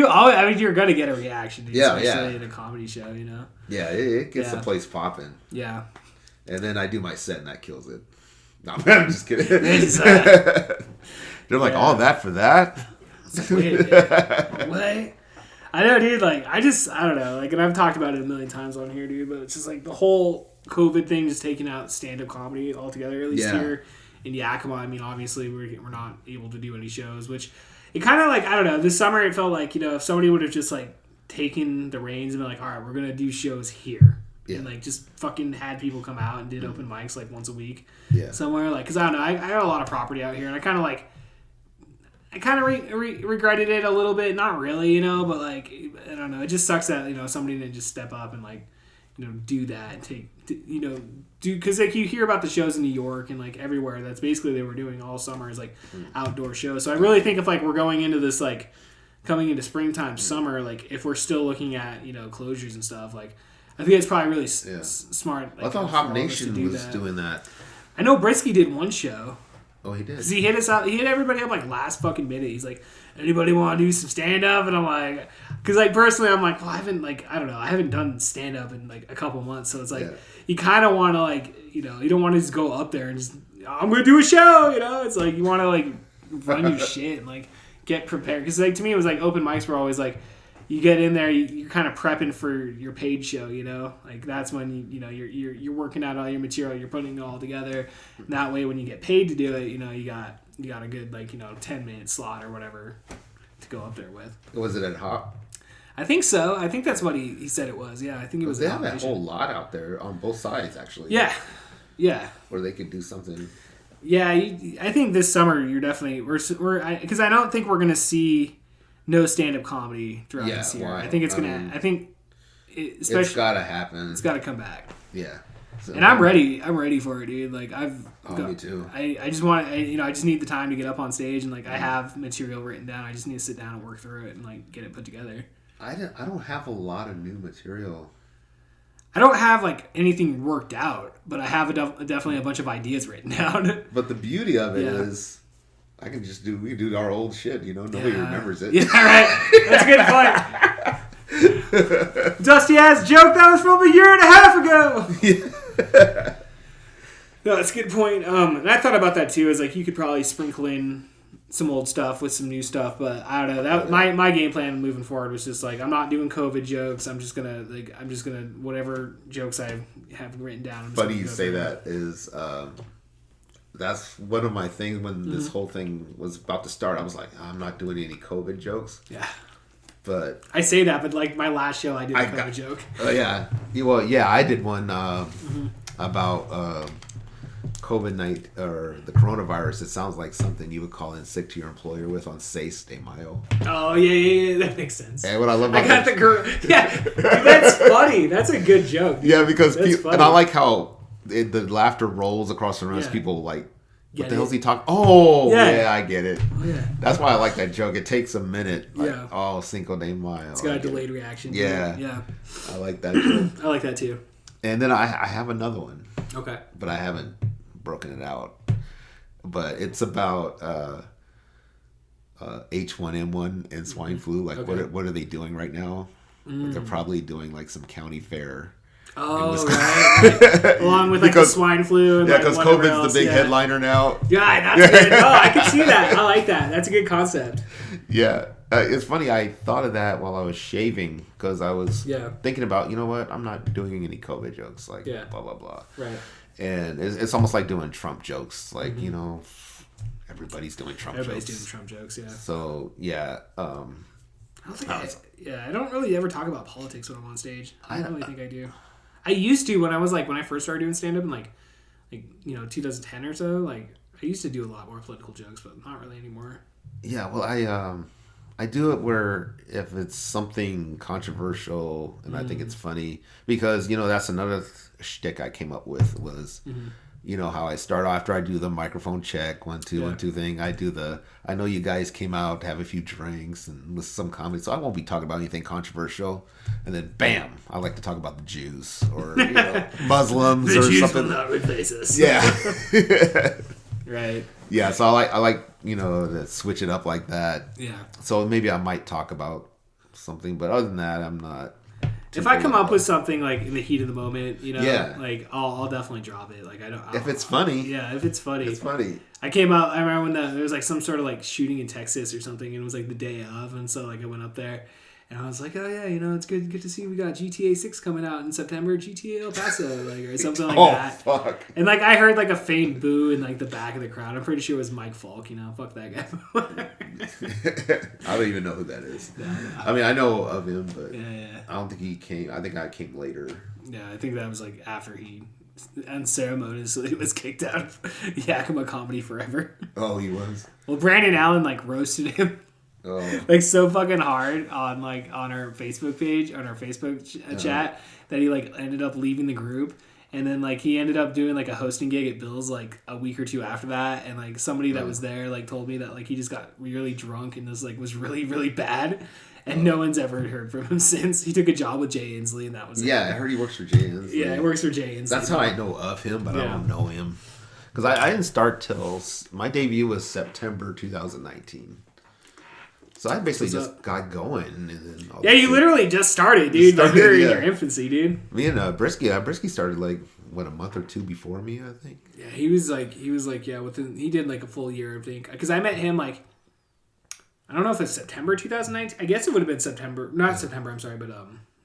you're gonna get a reaction, dude, yeah, especially in a comedy show, Yeah, it gets the place popping. Yeah, and then I do my set, and that kills it. No, man, I'm just kidding. They're like, all that for that? Wait a minute. What? I know, dude. Like, I don't know. Like, and I've talked about it a million times on here, dude. But it's just like the whole COVID thing, just taking out stand-up comedy altogether. At least here. In Yakima, I mean, obviously we're not able to do any shows, which it kind of like, I don't know, this summer it felt like, if somebody would have just like taken the reins and been like, all right, we're going to do shows here. Yeah. And like just fucking had people come out and did open mics like once a week somewhere. Like, cause I don't know, I got a lot of property out here, and I kind of regretted it a little bit. Not really, but like, I don't know. It just sucks that, somebody didn't just step up and like, do that and because like you hear about the shows in New York and like everywhere, that's basically they were doing all summer is like outdoor shows. So I really think if like we're going into this, like coming into springtime, summer, like if we're still looking at, closures and stuff, like I think it's probably really smart. Like, I thought Hop Nation was doing that. I know Brisky did one show. Oh, he did. 'Cause he hit us out. He hit everybody up like last fucking minute. He's like, anybody want to do some stand up? And I'm like, because like personally, I'm like, well, I haven't done stand up in like a couple months. So it's like, you kind of want to like, you don't want to just go up there and just, I'm gonna do a show. It's like you want to like run your shit and like get prepared. Because like to me, it was like open mics were always like, you get in there, you're kind of prepping for your paid show, like that's when you're working out all your material, you're putting it all together. And that way, when you get paid to do it, you got a good 10-minute slot or whatever to go up there with. Was it at Hop? I think so. I think that's what he said it was. Yeah, I think it was. They have that whole lot out there on both sides, actually. Yeah. Where they could do something. Yeah, I think this summer you're definitely because I don't think we're gonna see no stand-up comedy throughout this year. I think it's gonna. It's gotta happen. It's gotta come back. Yeah. So, and I'm ready. I'm ready for it, dude. Like me too. I just want. I just need the time to get up on stage and like I have material written down. I just need to sit down and work through it and like get it put together. I don't have a lot of new material. I don't have like anything worked out, but I have definitely a bunch of ideas written down. But the beauty of it is, we can do our old shit. Nobody remembers it. Yeah, right. That's a good point. Dusty ass joke that was from a year and a half ago. No, that's a good point. And I thought about that too. Is like you could probably sprinkle in some old stuff with some new stuff, but I don't know. That my game plan moving forward was just like I'm not doing COVID jokes. I'm just gonna whatever jokes I have written down. Funny you say that is that's one of my things when this whole thing was about to start. I was like, I'm not doing any COVID jokes. Yeah. But I say that, but like my last show, I did a COVID joke. Oh yeah. Well, yeah, I did one about COVID-19 or the coronavirus. It sounds like something you would call in sick to your employer with on 6 de Mayo. Oh yeah, that makes sense. And what I love about dude, that's funny. That's a good joke. Dude. Yeah, because and I like how the laughter rolls across the room as people like, what the hell's he talking? Oh, yeah, I get it. Oh, yeah. That's why I like that joke. It takes a minute. Like, oh, Cinco de Mayo. It's got a delayed reaction. Yeah. Yeah. I like that joke. I like that too. And then I have another one. Okay. But I haven't broken it out. but it's about H1N1 and swine flu. Like, what are they doing right now? They're probably doing like some county fair. Oh, right. Along with like the swine flu. And because COVID's the big headliner now. Yeah, that's good. No, I can see that. I like that. That's a good concept. Yeah. It's funny. I thought of that while I was shaving because I was thinking about, you know what? I'm not doing any COVID jokes. Like, blah, blah, blah. Right. And it's almost like doing Trump jokes. Like, you know, everybody's doing Trump jokes. Everybody's doing Trump jokes, yeah. So, yeah. I don't think I don't really ever talk about politics when I'm on stage. I don't really think I do. I used to when I first started doing stand up in like 2010 or so. Like I used to do a lot more political jokes, but not really anymore. Yeah, well, I do it where if it's something controversial and I think it's funny because that's another shtick I came up with was. You know how I start after I do the microphone check 1 2 1 2 thing. I know you guys came out to have a few drinks and with some comedy, so I won't be talking about anything controversial. And then bam, I like to talk about the Jews or Muslims the or Jews something. Will not replace us. Yeah. Right. Yeah. So I like to switch it up like that. Yeah. So maybe I might talk about something, but other than that, I'm not. If I come up with something like in the heat of the moment, like I'll definitely drop it. Like if it's funny. Yeah, if it's funny. It's funny. I remember when there was like some sort of like shooting in Texas or something, and it was like the day of, and so like I went up there, and I was like, oh yeah, it's good to see we got GTA 6 coming out in September, GTA El Paso, like or something like that. Fuck. And like I heard like a faint boo in like the back of the crowd. I'm pretty sure it was Mike Falk. Fuck that guy. I don't even know who that is. I mean, I know of him, but yeah. I don't think he came. I think I came later. Yeah, I think that was like after he unceremoniously was kicked out of Yakima Comedy Forever. Oh, he was? Well, Brandon Allen like roasted him. Oh. Like so fucking hard on our Facebook page, on our Facebook chat that he like ended up leaving the group. And then like he ended up doing like a hosting gig at Bill's like a week or two after that, and like somebody that was there like told me that like he just got really drunk and this like was really really bad, and no one's ever heard from him since. He took a job with Jay Inslee and that was I heard he works for Jay Inslee. Yeah, he works for Jay Inslee. That's how I know of him, but I don't know him because I didn't start till my debut was September 2019. So I basically just got going. And then you literally just started, dude. You're in your infancy, dude. Me and Brisky started like, a month or two before me, I think. Yeah, he was like, he did like a full year, I think. Because I met him like, I don't know if it's September 2019. I guess it would have been September. Not September, I'm sorry, but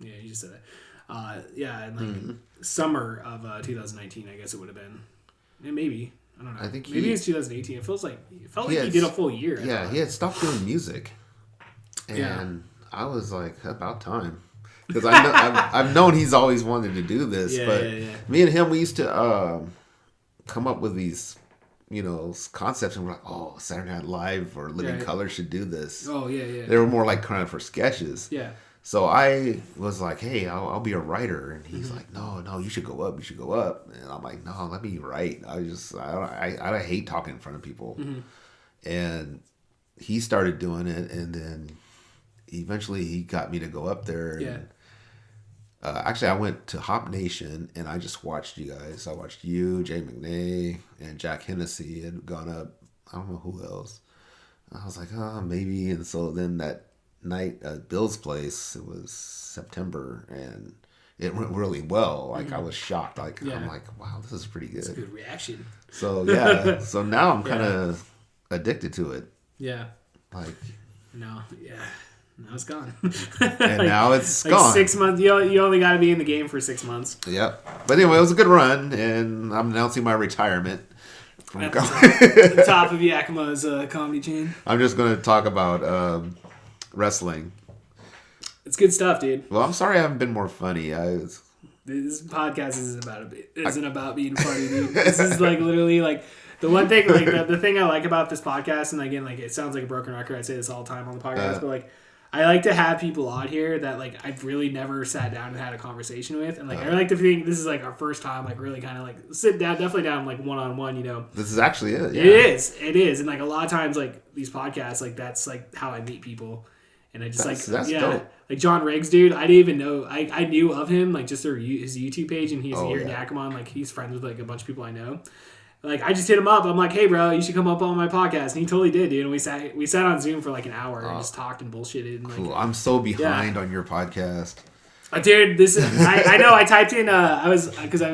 yeah, you just said it. And like summer of 2019, I guess it would have been. Yeah, maybe. I don't know. I think maybe it's 2018. It felt like he did a full year. Yeah, he had stopped doing music. And I was like, about time. Because I've known he's always wanted to do this. Me and him, we used to come up with these, concepts. And we're like, oh, Saturday Night Live or Living Color should do this. Oh, yeah. They were more like kind of for sketches. Yeah. So I was like, hey, I'll be a writer. And he's like, no, you should go up. You should go up. And I'm like, no, let me write. I hate talking in front of people. And he started doing it. And then eventually he got me to go up there. And, actually, I went to Hop Nation and I just watched you guys. I watched you, Jay McNay, and Jack Hennessy had gone up. I don't know who else. I was like, oh, maybe. And so then that night at Bill's place, it was September, and it went really well. Like I was shocked. Like I'm like, wow, this is pretty good. That's a good reaction. So yeah, so now I'm kind of addicted to it. Yeah. Like no, yeah. Now it's gone. And now it's gone. 6 months. You only got to be in the game for 6 months. Yep. But anyway, it was a good run, and I'm announcing my retirement. From At the top of Yakima's comedy chain. I'm just going to talk about wrestling. It's good stuff, dude. Well, I'm sorry I haven't been more funny. This podcast isn't about being funny, dude. This is like literally like the one thing, like the thing I like about this podcast, and again, like it sounds like a broken record. I say this all the time on the podcast, but like I like to have people on here that like I've really never sat down and had a conversation with, and like I like to think this is like our first time, like really kind of like sit down, definitely down like one-on-one, This is actually it. Yeah. It is, and like a lot of times, like these podcasts, like that's like how I meet people, and I just that's dope. Like John Riggs, dude, I didn't even know. I knew of him like just through his YouTube page, and he's here in Yakima. Like he's friends with like a bunch of people I know. Like, I just hit him up. I'm like, hey, bro, you should come up on my podcast. And he totally did, dude. And we sat on Zoom for like an hour and just talked and bullshitted. And, like, cool. I'm so behind on your podcast. Dude, this is, I know, I typed in, I was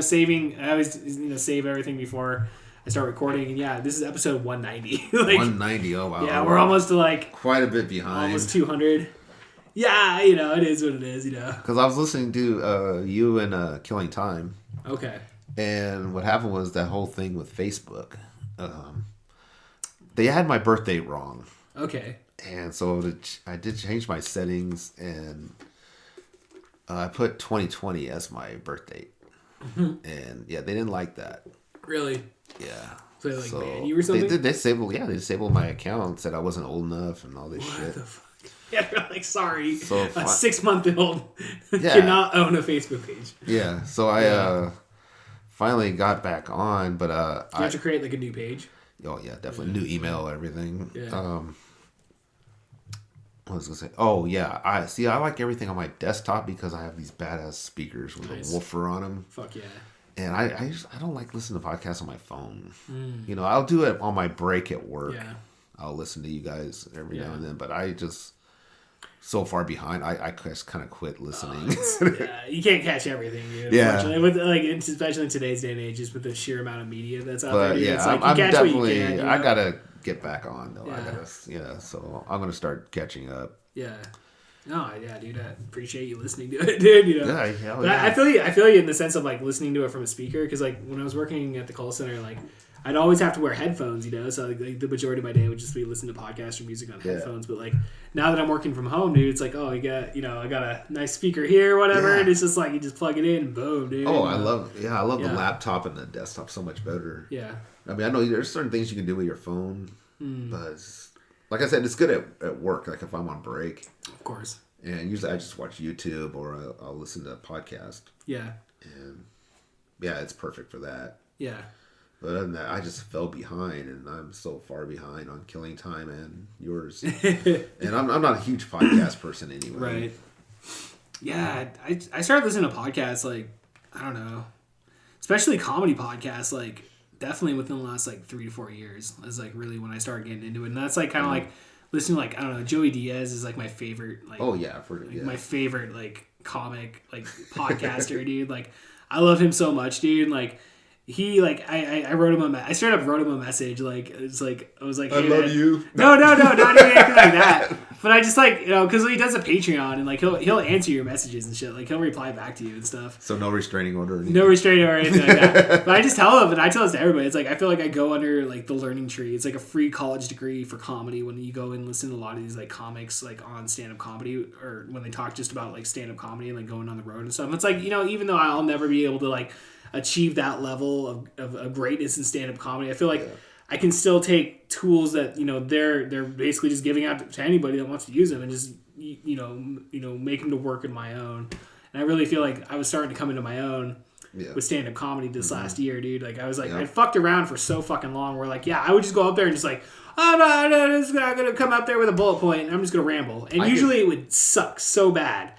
saving, I always, save everything before I start recording. And yeah, this is episode 190. Like, 190, oh wow. Yeah, we're almost to like. Quite a bit behind. Almost 200. Yeah, it is what it is, Because I was listening to you and Killing Time. Okay. And what happened was that whole thing with Facebook. They had my birth date wrong. Okay. And so I did change my settings, and I put 2020 as my birth date. And yeah, they didn't like that. Really? Yeah. So they banned you or something? They disabled my account, said I wasn't old enough and all this shit. The fuck? Yeah, they're like, sorry, so a 6-month-old yeah. cannot own a Facebook page. Yeah, so I finally got back on, but you have to create like a new page. Oh yeah, definitely new email, everything. Yeah. What was I gonna say? Oh yeah, I like everything on my desktop because I have these badass speakers with a woofer on them. Fuck yeah. And I don't like listening to podcasts on my phone. I'll do it on my break at work. Yeah. I'll listen to you guys every now and then, but I just so far behind. I just kind of quit listening. Yeah, you can't catch everything. Yeah, with especially in today's day and age, just with the sheer amount of media that's out there. Yeah, it's like I'm definitely. What you can, I gotta get back on though. Yeah. So I'm gonna start catching up. Yeah. No, yeah, dude. I appreciate you listening to it, dude. Yeah, hell yeah. I feel you in the sense of like listening to it from a speaker, because like when I was working at the call center, like I'd always have to wear headphones, so like the majority of my day would just be listening to podcasts or music on headphones. But like now that I'm working from home, dude, it's like, oh, I got a nice speaker here, whatever, and it's just like you just plug it in, and boom, dude. Oh, I love the laptop and the desktop so much better. Yeah. I mean, I know there's certain things you can do with your phone, but like I said, it's good at work. Like if I'm on break, of course. And usually I just watch YouTube or I'll listen to a podcast. Yeah. And yeah, it's perfect for that. Yeah. But other than that, I just fell behind, and I'm so far behind on Killing Time and yours. And I'm not a huge podcast person anyway. Right. Yeah, I started listening to podcasts, like, I don't know, especially comedy podcasts, like, definitely within the last, like, 3 to 4 years. Is, like, really when I started getting into it. And that's, like, kind of like listening to, like, I don't know, Joey Diaz is, like, my favorite, like... Oh, yeah. My favorite, like, comic, like, podcaster, dude. Like, I love him so much, dude. Like... He like I wrote him I straight up wrote him a message, like it's like I was like, hey, I love you. No, not even anything like that. But I just like because he does a Patreon and like he'll answer your messages and shit. Like he'll reply back to you and stuff. So no restraining order. No restraining order or anything like that. But I just tell him, and I tell this to everybody. It's like I feel like I go under like the learning tree. It's like a free college degree for comedy when you go and listen to a lot of these like comics like on stand up comedy, or when they talk just about like stand up comedy and like going on the road and stuff. It's like even though I'll never be able to like achieve that level of greatness in stand-up comedy, I feel like I can still take tools that they're basically just giving out to anybody that wants to use them, and just make them to work in my own. And I really feel like I was starting to come into my own with stand-up comedy this last year, dude. Like I was like I fucked around for so fucking long where like I would just go up there and just like, oh no, I'm just gonna come out there with a bullet point and I'm just gonna ramble, and usually it would suck so bad.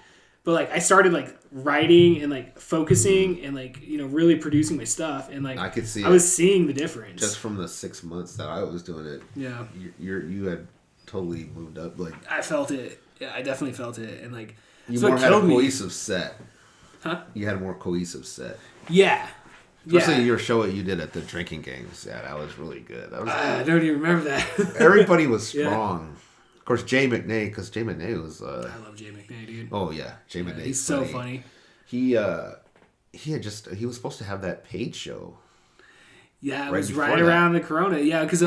But like I started like writing and like focusing and like really producing my stuff, and like I was seeing the difference just from the 6 months that I was doing it. Yeah, you had totally moved up. Like I felt it. Yeah, I definitely felt it, and like you more had a cohesive set. Huh? You had a more cohesive set. Yeah. Especially your show that you did at the drinking games. Yeah, that was really good. I don't even remember that. Everybody was strong. Yeah. Of course, Jay McNay, because Jay McNay was... I love Jay McNay, dude. Oh, yeah. Jay McNay. He's so funny. He was supposed to have that paid show. Yeah, it was right around the Corona. Yeah, because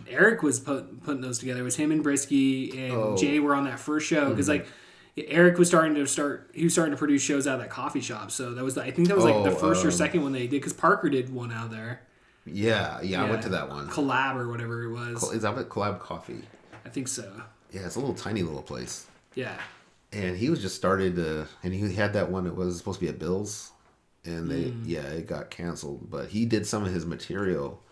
Eric was putting those together. It was him and Brisky and Jay were on that first show. Because, like, Eric was starting to produce shows out of that coffee shop. So that was, I think that was, like, the first or second one they did. Because Parker did one out there. Yeah, I went to that one. Collab or whatever it was. Is that what Collab Coffee? I think so. Yeah, it's a tiny little place. Yeah. And he was just started and he had that one that was supposed to be at Bill's, and it got canceled. But he did some of his material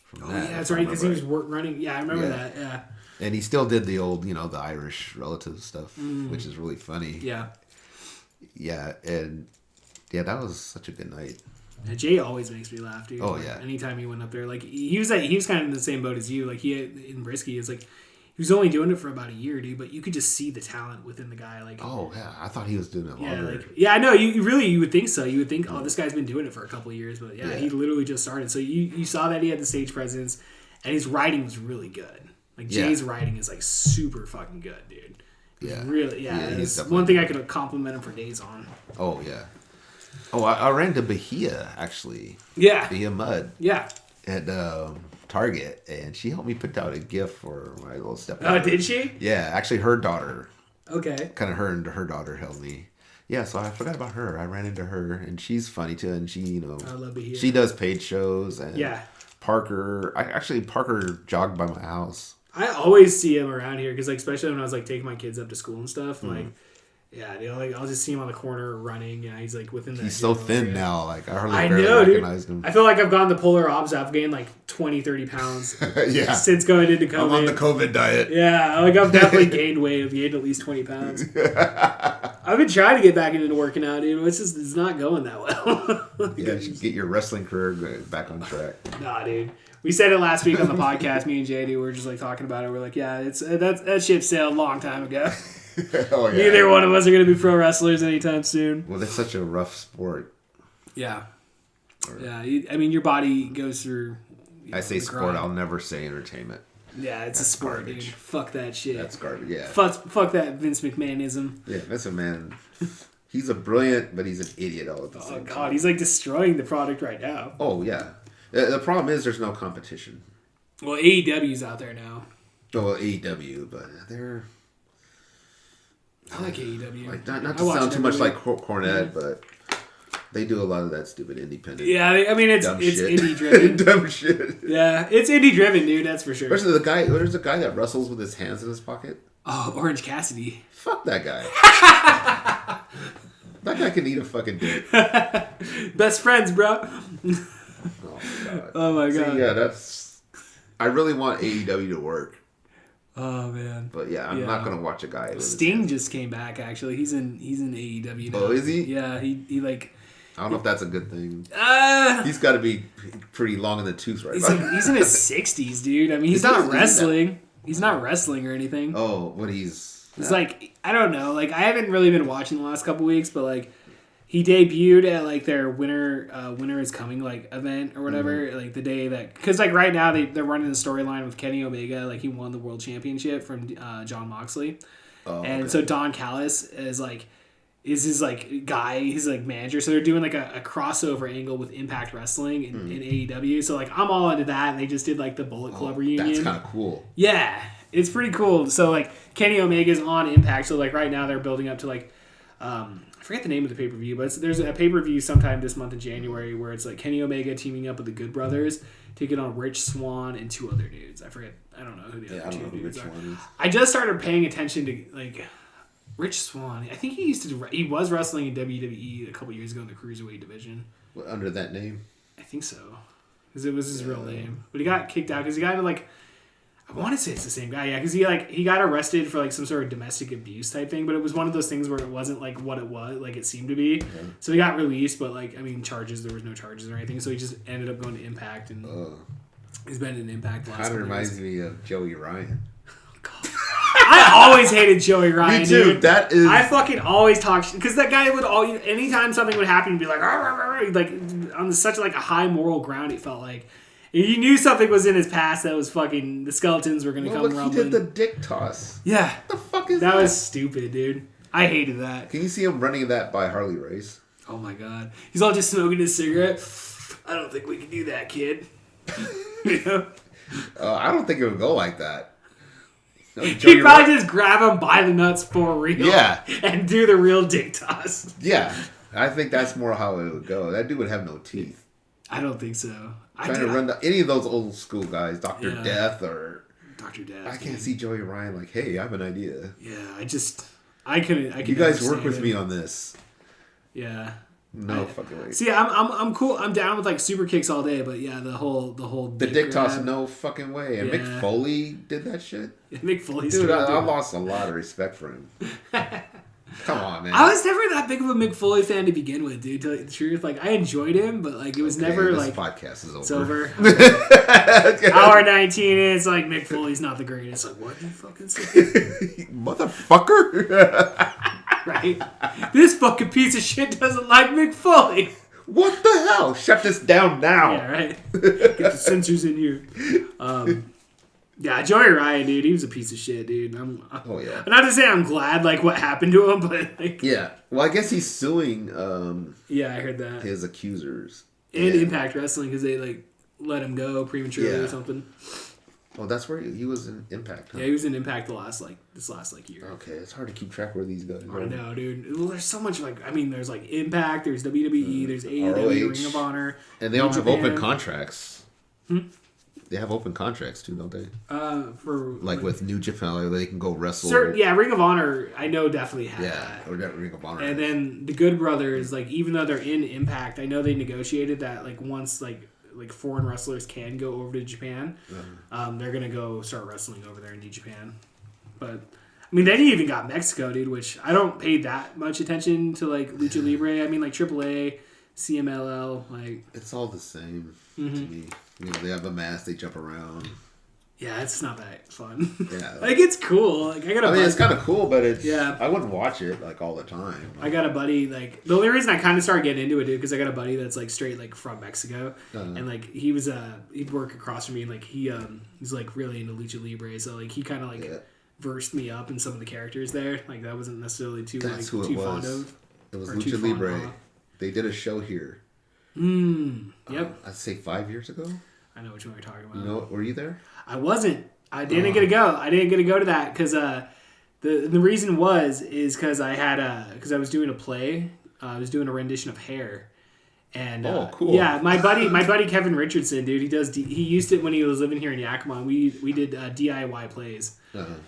from that. Yeah, that's right, because he was running. Yeah, I remember that. Yeah. And he still did the old, the Irish relative stuff, which is really funny. Yeah. Yeah, and that was such a good night. Jay always makes me laugh, dude. Oh yeah. Anytime he went up there, like he was kind of in the same boat as you. Like in Brisky, it's like he was only doing it for about a year, dude. But you could just see the talent within the guy. Like, oh yeah, I thought he was doing it longer. I know. You would think so. You would think, oh, this guy's been doing it for a couple of years, but yeah, he literally just started. So you saw that he had the stage presence, and his writing was really good. Like Jay's writing is like super fucking good, dude. Yeah, really. Yeah, it's one thing I could compliment him for days on. Oh yeah. Oh, I ran to Bahia, actually. Yeah. Bahia Mud. Yeah. At Target, and she helped me put out a gift for my little stepdaughter. Oh, did she? Yeah, actually her daughter. Okay. Kind of her and her daughter helped me. Yeah, so I forgot about her. I ran into her, and she's funny too, and she, I love Bahia. she does paid shows, and Parker jogged by my house. I always see him around here, because like, especially when I was like taking my kids up to school and stuff, like, yeah, dude, like I'll just see him on the corner running. Yeah, he's like within the. He's so thin area now. Like I hardly recognize him. I feel like I've gone the polar opposite. I've gained like 20, 30 pounds. Since going into COVID. I'm on the COVID diet. Yeah, like I've definitely gained weight. I've gained at least 20 pounds. I've been trying to get back into working out, dude. It's not going that well. You should get your wrestling career back on track. Nah, dude. We said it last week on the podcast. Me and JD, we were just like talking about it. We're like, yeah, it's that ship sailed a long time ago. Oh, yeah. Neither one of us are going to be pro wrestlers anytime soon. Well, it's such a rough sport. Yeah. Yeah. I mean, your body goes through. I say sport. Grind. I'll never say entertainment. Yeah, it's a sport, garbage. Dude. Fuck that shit. That's garbage. Yeah. Fuck that Vince McMahonism. Yeah, Vince McMahon. He's a brilliant, but he's an idiot all at the same time. Oh God, he's like destroying the product right now. Oh yeah. The problem is there's no competition. Well, AEW's out there now. Oh, well, AEW, but they're. I like AEW. Like not to sound too much like Cornette, but they do a lot of that stupid independent. Yeah, I mean it's indie driven. Dumb shit. Yeah, it's indie driven, dude. That's for sure. Especially there's a guy that wrestles with his hands in his pocket. Oh, Orange Cassidy. Fuck that guy. That guy can eat a fucking dick. Best friends, bro. Oh my god. See, yeah, that's. I really want AEW to work. Oh man. But yeah, I'm not gonna watch a guy. Sting just came back. Actually, he's in AEW now. Oh, is he? Yeah, he like. I don't know if that's a good thing. He's got to be pretty long in the tooth, right? He's in his 60s, dude. I mean, he's not wrestling. He's not wrestling or anything. Oh, what he's like, I don't know. Like, I haven't really been watching the last couple weeks, but like, he debuted at like their Winter is Coming like event or whatever, like the day that, because like right now they're running the storyline with Kenny Omega, like he won the world championship from John Moxley, and so Don Callis is his like guy, his like manager, so they're doing like a crossover angle with Impact Wrestling in AEW. So like I'm all into that, and they just did like the Bullet Club reunion. That's kind of cool. Yeah, it's pretty cool. So like Kenny Omega's on Impact, so like right now they're building up to like I forget the name of the pay-per-view, but there's a pay-per-view sometime this month in January where it's like Kenny Omega teaming up with the Good Brothers, taking on Rich Swann and two other dudes. I don't know who the other two dudes are. I just started paying attention to like Rich Swann. I think he was wrestling in WWE a couple years ago in the Cruiserweight division. What, under that name? I think so. Because it was his real name. But he got kicked out because he got into like, I want to say it's the same guy, yeah, because he got arrested for like some sort of domestic abuse type thing, but it was one of those things where it wasn't like what it was, like it seemed to be. Okay. So he got released, but like, I mean, there was no charges or anything, so he just ended up going to Impact, and he's been in Impact the last couple years. Kind of reminds me of Joey Ryan. God. I always hated Joey Ryan. Me too. Dude. That is. I fucking always talk because that guy would anytime something would happen, he'd be like, arr, arr, arr, like on such like a high moral ground. It felt like. You knew something was in his past that was fucking... The skeletons were going to come rumbling. He did the dick toss. Yeah. What the fuck is that? That was stupid, dude. I hated that. Can you see him running that by Harley Race? Oh, my God. He's all just smoking his cigarette. I don't think we can do that, kid. You know? I don't think it would go like that. He'd probably just grab him by the nuts for real. Yeah. And do the real dick toss. Yeah. I think that's more how it would go. That dude would have no teeth. I don't think so. Trying to run any of those old school guys, Dr. Death or Dr. Death. I can't see Joey Ryan like, hey, I have an idea. Yeah, I couldn't. You guys work with me on this. Yeah. No fucking way. See, I'm cool. I'm down with like super kicks all day, but yeah, the whole dick toss, no fucking way. And Mick Foley did that shit. Mick Foley, dude, I lost a lot of respect for him. Come on, man. I was never that big of a Mick Foley fan to begin with, dude. To tell you the truth, like I enjoyed him, but like it was never this like podcast is over. It's over. Hour 19 is like Mick Foley's not the greatest. Like what did you fucking say, motherfucker? Right? This fucking piece of shit doesn't like Mick Foley. What the hell? Shut this down now. Yeah, right. Get the censors in here. Yeah, Joey Ryan, dude, he was a piece of shit, dude. Oh yeah. Not to say I'm glad like what happened to him, but like yeah. Well, I guess he's suing. Yeah, I heard that. His accusers And Impact Wrestling because they like let him go prematurely or something. Oh, that's where he was in Impact. Huh? Yeah, he was in Impact this last year. Okay, it's hard to keep track where these guys are. I know, dude. Well, there's so much there's like Impact, there's WWE, there's AEW, Ring of Honor, and they all have open contracts. Hmm? They have open contracts too, don't they? For like with New Japan, they can go wrestle. Yeah, Ring of Honor, I know definitely have that. Or that Ring of Honor. And then the Good Brothers, like even though they're in Impact, I know they negotiated that like once like foreign wrestlers can go over to Japan, they're gonna go start wrestling over there in New Japan. But I mean, they even got Mexico, dude, which I don't pay that much attention to like Lucha Libre. I mean, like AAA, CMLL, like it's all the same to me. You know, they have a mask, they jump around. Yeah, it's not that fun. Yeah, like it's cool. Like I mean, it's kind of cool, but it's I wouldn't watch it like all the time. I got a buddy like the only reason I kind of started getting into it, dude, because I got a buddy that's like straight like from Mexico, and like he'd work across from me, and like he's like really into Lucha Libre, so like he kind of like versed me up in some of the characters there. Like that wasn't necessarily too fond of. It was Lucha Libre. They did a show here. Yep. I'd say 5 years ago. I know which one you're talking about. You know, were you there? I wasn't. I didn't get to go. I didn't get to go to that because the reason is because I had because I was doing a play. I was doing a rendition of Hair. And cool. Yeah, my buddy Kevin Richardson, dude, he used it when he was living here in Yakima. We did DIY plays.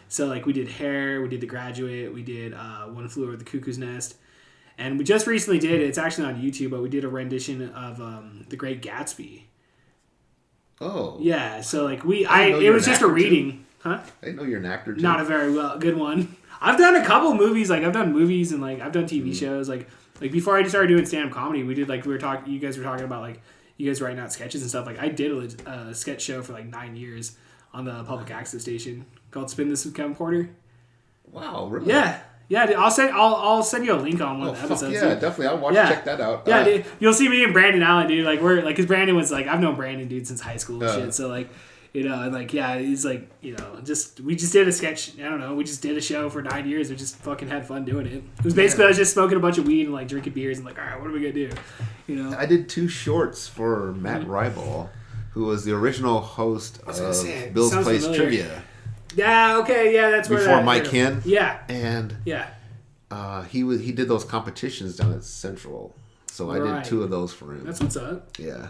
So like we did Hair, we did The Graduate, we did One Flew Over the Cuckoo's Nest. And we just recently did, it's actually on YouTube, but we did a rendition of The Great Gatsby. Oh. Yeah, so like it was just a reading. Too. Huh? I didn't know you're an actor too. Not a very good one. I've done a couple movies, like I've done movies and like I've done TV shows. Like before I started doing stand-up comedy, we did like you guys were talking about like you guys writing out sketches and stuff. Like I did a sketch show for like 9 years on the public access station called Spin This with Kevin Porter. Wow, really? Yeah. Yeah, dude, I'll send you a link on one of the episodes. Yeah, definitely. I'll check that out. Yeah, dude, you'll see me and Brandon Allen, dude. Like we're like, cause Brandon was like, I've known Brandon, dude, since high school and shit. So like, you know, and like, yeah, he's like, you know, we just did a sketch. I don't know, we just did a show for 9 years. We just fucking had fun doing it. It was basically I was just smoking a bunch of weed and like drinking beers and like, all right, what are we gonna do? You know, I did 2 shorts for Matt Rybal, who was the original host of Bill's Place Trivia. Yeah, okay, yeah, that's where before Mike Hen. Yeah, and he did those competitions down at Central, so I did 2 of those for him. That's what's up. Yeah,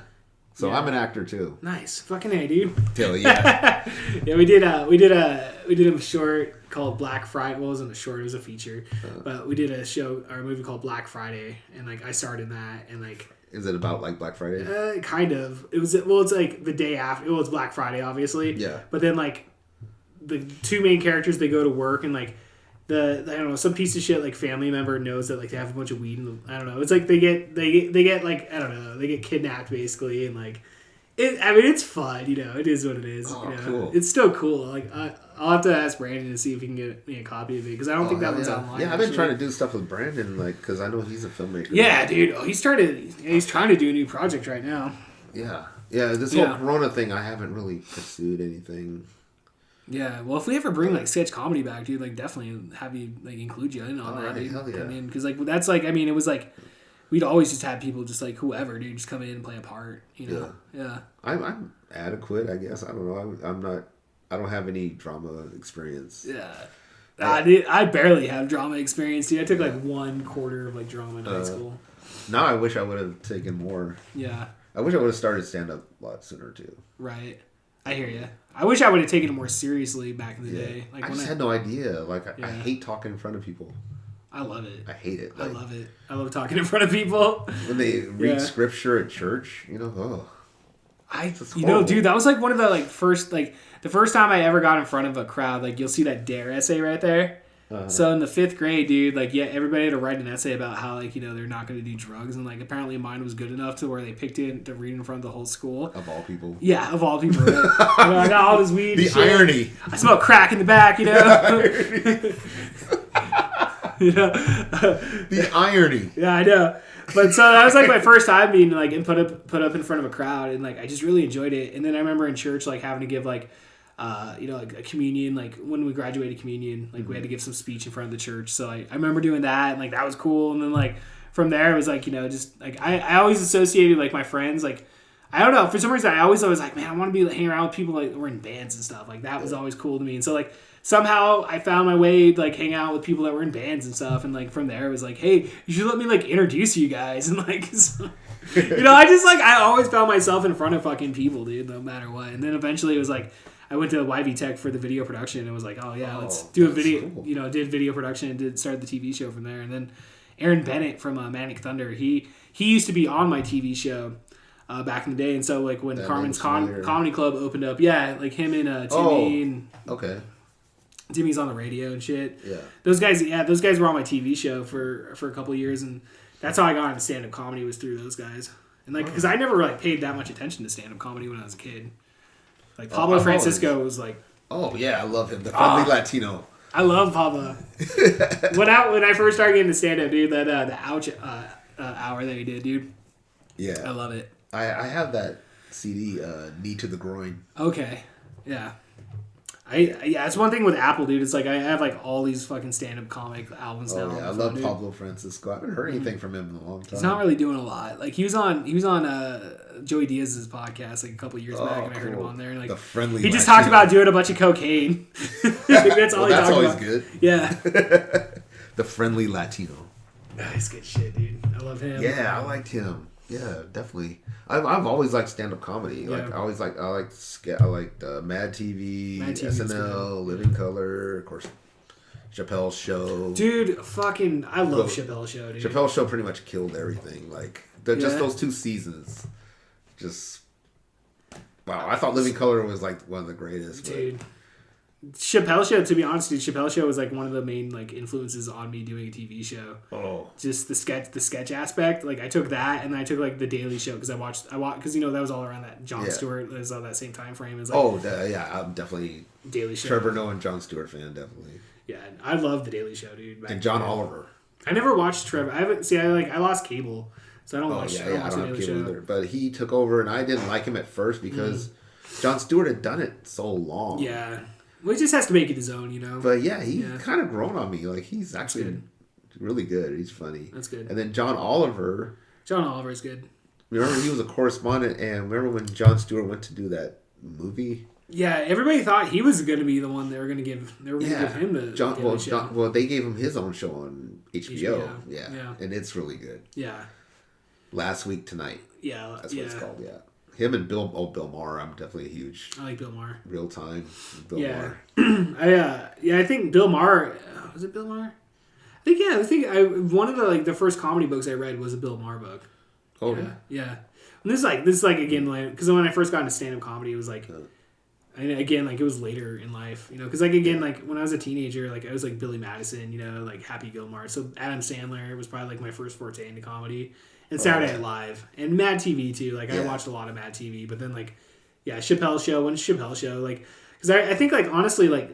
so I'm an actor too. Nice, fucking A, dude. Hell yeah. Yeah, we did a short called Black Friday. Well, it wasn't a short; it was a feature. But we did a movie called Black Friday, and like I starred in that, and like. Is it about like Black Friday? Kind of. It's like the day after. Well, it's Black Friday, obviously. Yeah. But then like. The 2 main characters, they go to work and like I don't know, some piece of shit like family member knows that like they have a bunch of weed and I don't know, it's like they get like I don't know, they get kidnapped basically and like it's fun, you know, it is what it is. Oh, you know? cool. It's still cool. Like I'll have to ask Brandon to see if he can get me a copy of it because I don't think that one's online. Yeah, I've been trying to do stuff with Brandon like because I know he's a filmmaker. Yeah, dude. He's trying to do a new project right now. Yeah, this whole Corona thing, I haven't really pursued anything. Yeah, well, if we ever bring like sketch comedy back, dude, like definitely have you like include you in on that, dude. Hell yeah. I mean, because like that's like it was like we'd always just have people just like whoever, dude, just come in and play a part, you know. Yeah. I'm adequate, I guess. I don't know. I'm not. I don't have any drama experience. Yeah. I barely have drama experience, dude. I took like 1 quarter of like drama in high school. Now I wish I would have taken more. Yeah. I wish I would have started stand up a lot sooner too. Right. I hear you. I wish I would have taken it more seriously back in the day. Like I just had no idea. Like I hate talking in front of people. I love it. I hate it. Like, I love it. I love talking in front of people. When they read scripture at church, you know, dude, that was like one of the like first the first time I ever got in front of a crowd. Like you'll see that Dare essay right there. So in the 5th grade, dude, like, yeah, everybody had to write an essay about how, like, they're not going to do drugs. And, like, apparently mine was good enough to where they picked it to read in front of the whole school. Of all people. Yeah, of all people. Right? I got all this weed. The irony. I smell crack in the back, The irony. Yeah, I know. But so that was like my first time being like put up in front of a crowd, and like I just really enjoyed it. And then I remember in church like having to give like like a communion, like when we graduated communion, like we had to give some speech in front of the church. So I remember doing that, and like that was cool. And then like from there it was like just like I always associated like my friends like. I don't know. For some reason, I always like, man, I want to be hanging around with people like who are in bands and stuff. Like that was always cool to me. And so like somehow I found my way like hang out with people that were in bands and stuff. And like from there, it was like, hey, you should let me like introduce you guys. And like, so, I just like I always found myself in front of fucking people, dude, no matter what. And then eventually it was like I went to YV Tech for the video production. And it was like, oh yeah, let's do a video. Cool. Did video production and did start the TV show from there. And then Aaron Bennett from Manic Thunder, he used to be on my TV show. Back in the day, and so like when Carmen's Comedy Club opened up, yeah, like him and Timmy and Timmy's on the radio and shit. Yeah, those guys were on my TV show for a couple of years, and that's how I got into stand up comedy was through those guys. And like because I never like paid that much attention to stand up comedy when I was a kid. Like Pablo Francisco was like, oh yeah, I love him, the friendly Latino. I love Pablo. when I first started getting to stand up, dude, that the ouch hour that he did, dude. Yeah, I love it. I have that CD, Knee to the Groin. Okay. Yeah. It's one thing with Apple, dude. It's like I have like all these fucking stand-up comic albums now. Yeah, I love Pablo Francisco. I haven't heard anything from him in a long time. He's not really doing a lot. Like he was on Joey Diaz's podcast like a couple years back, and I heard him on there. And like the friendly. He just talked about doing a bunch of cocaine. That's all he talked always about. Good. Yeah. The friendly Latino. He's good shit, dude. I love him. Yeah, I liked him. Yeah, definitely. I've always liked stand up comedy. Like I liked Mad TV, SNL, Living Color, of course, Chappelle's Show. Dude, fucking, I love Chappelle's Show, dude. Chappelle's Show pretty much killed everything. Like just those 2 seasons, just wow. I thought Living Color was like one of the greatest. Dude. Chappelle's Show, to be honest, dude, Chappelle's Show was like one of the main like influences on me doing a TV show. Oh, just the sketch aspect. Like I took that, and I took like the Daily Show because I watched because that was all around that Jon Stewart. It was all that same time frame. As like, I'm definitely Daily Show. Trevor Noah and Jon Stewart fan, definitely. Yeah, I love the Daily Show, dude. And John Oliver. I never watched Trevor. I haven't. See, I lost cable, so I don't watch. I don't have cable either. But he took over, and I didn't like him at first because Jon Stewart had done it so long. Yeah. Well, he just has to make it his own, But yeah, he kind of grown on me. Like he's actually really good. He's funny. That's good. And then John Oliver. John Oliver's good. Remember he was a correspondent, and remember when Jon Stewart went to do that movie? Yeah, everybody thought he was going to be the one they were going to give. They were going to give him the show. Well, they gave him his own show on HBO. Yeah, and it's really good. Yeah. Last Week Tonight. Yeah, that's what it's called. Yeah. Him and Bill Maher, I'm definitely a huge. I like Bill Maher. Real time, Bill Maher. I think Bill Maher. Was it Bill Maher? I think one of the first comedy books I read was a Bill Maher book. Oh yeah. And this is again because when I first got into stand up comedy, it was like. And again, like it was later in life, because like again, like when I was a teenager, like I was like Billy Madison, like Happy Gilmore. So Adam Sandler was probably like my first forte into comedy, and Saturday Night Live and Mad TV too. Like I watched a lot of Mad TV, but then like, Chappelle's Show. When's Chappelle's Show? Like, because I think like honestly like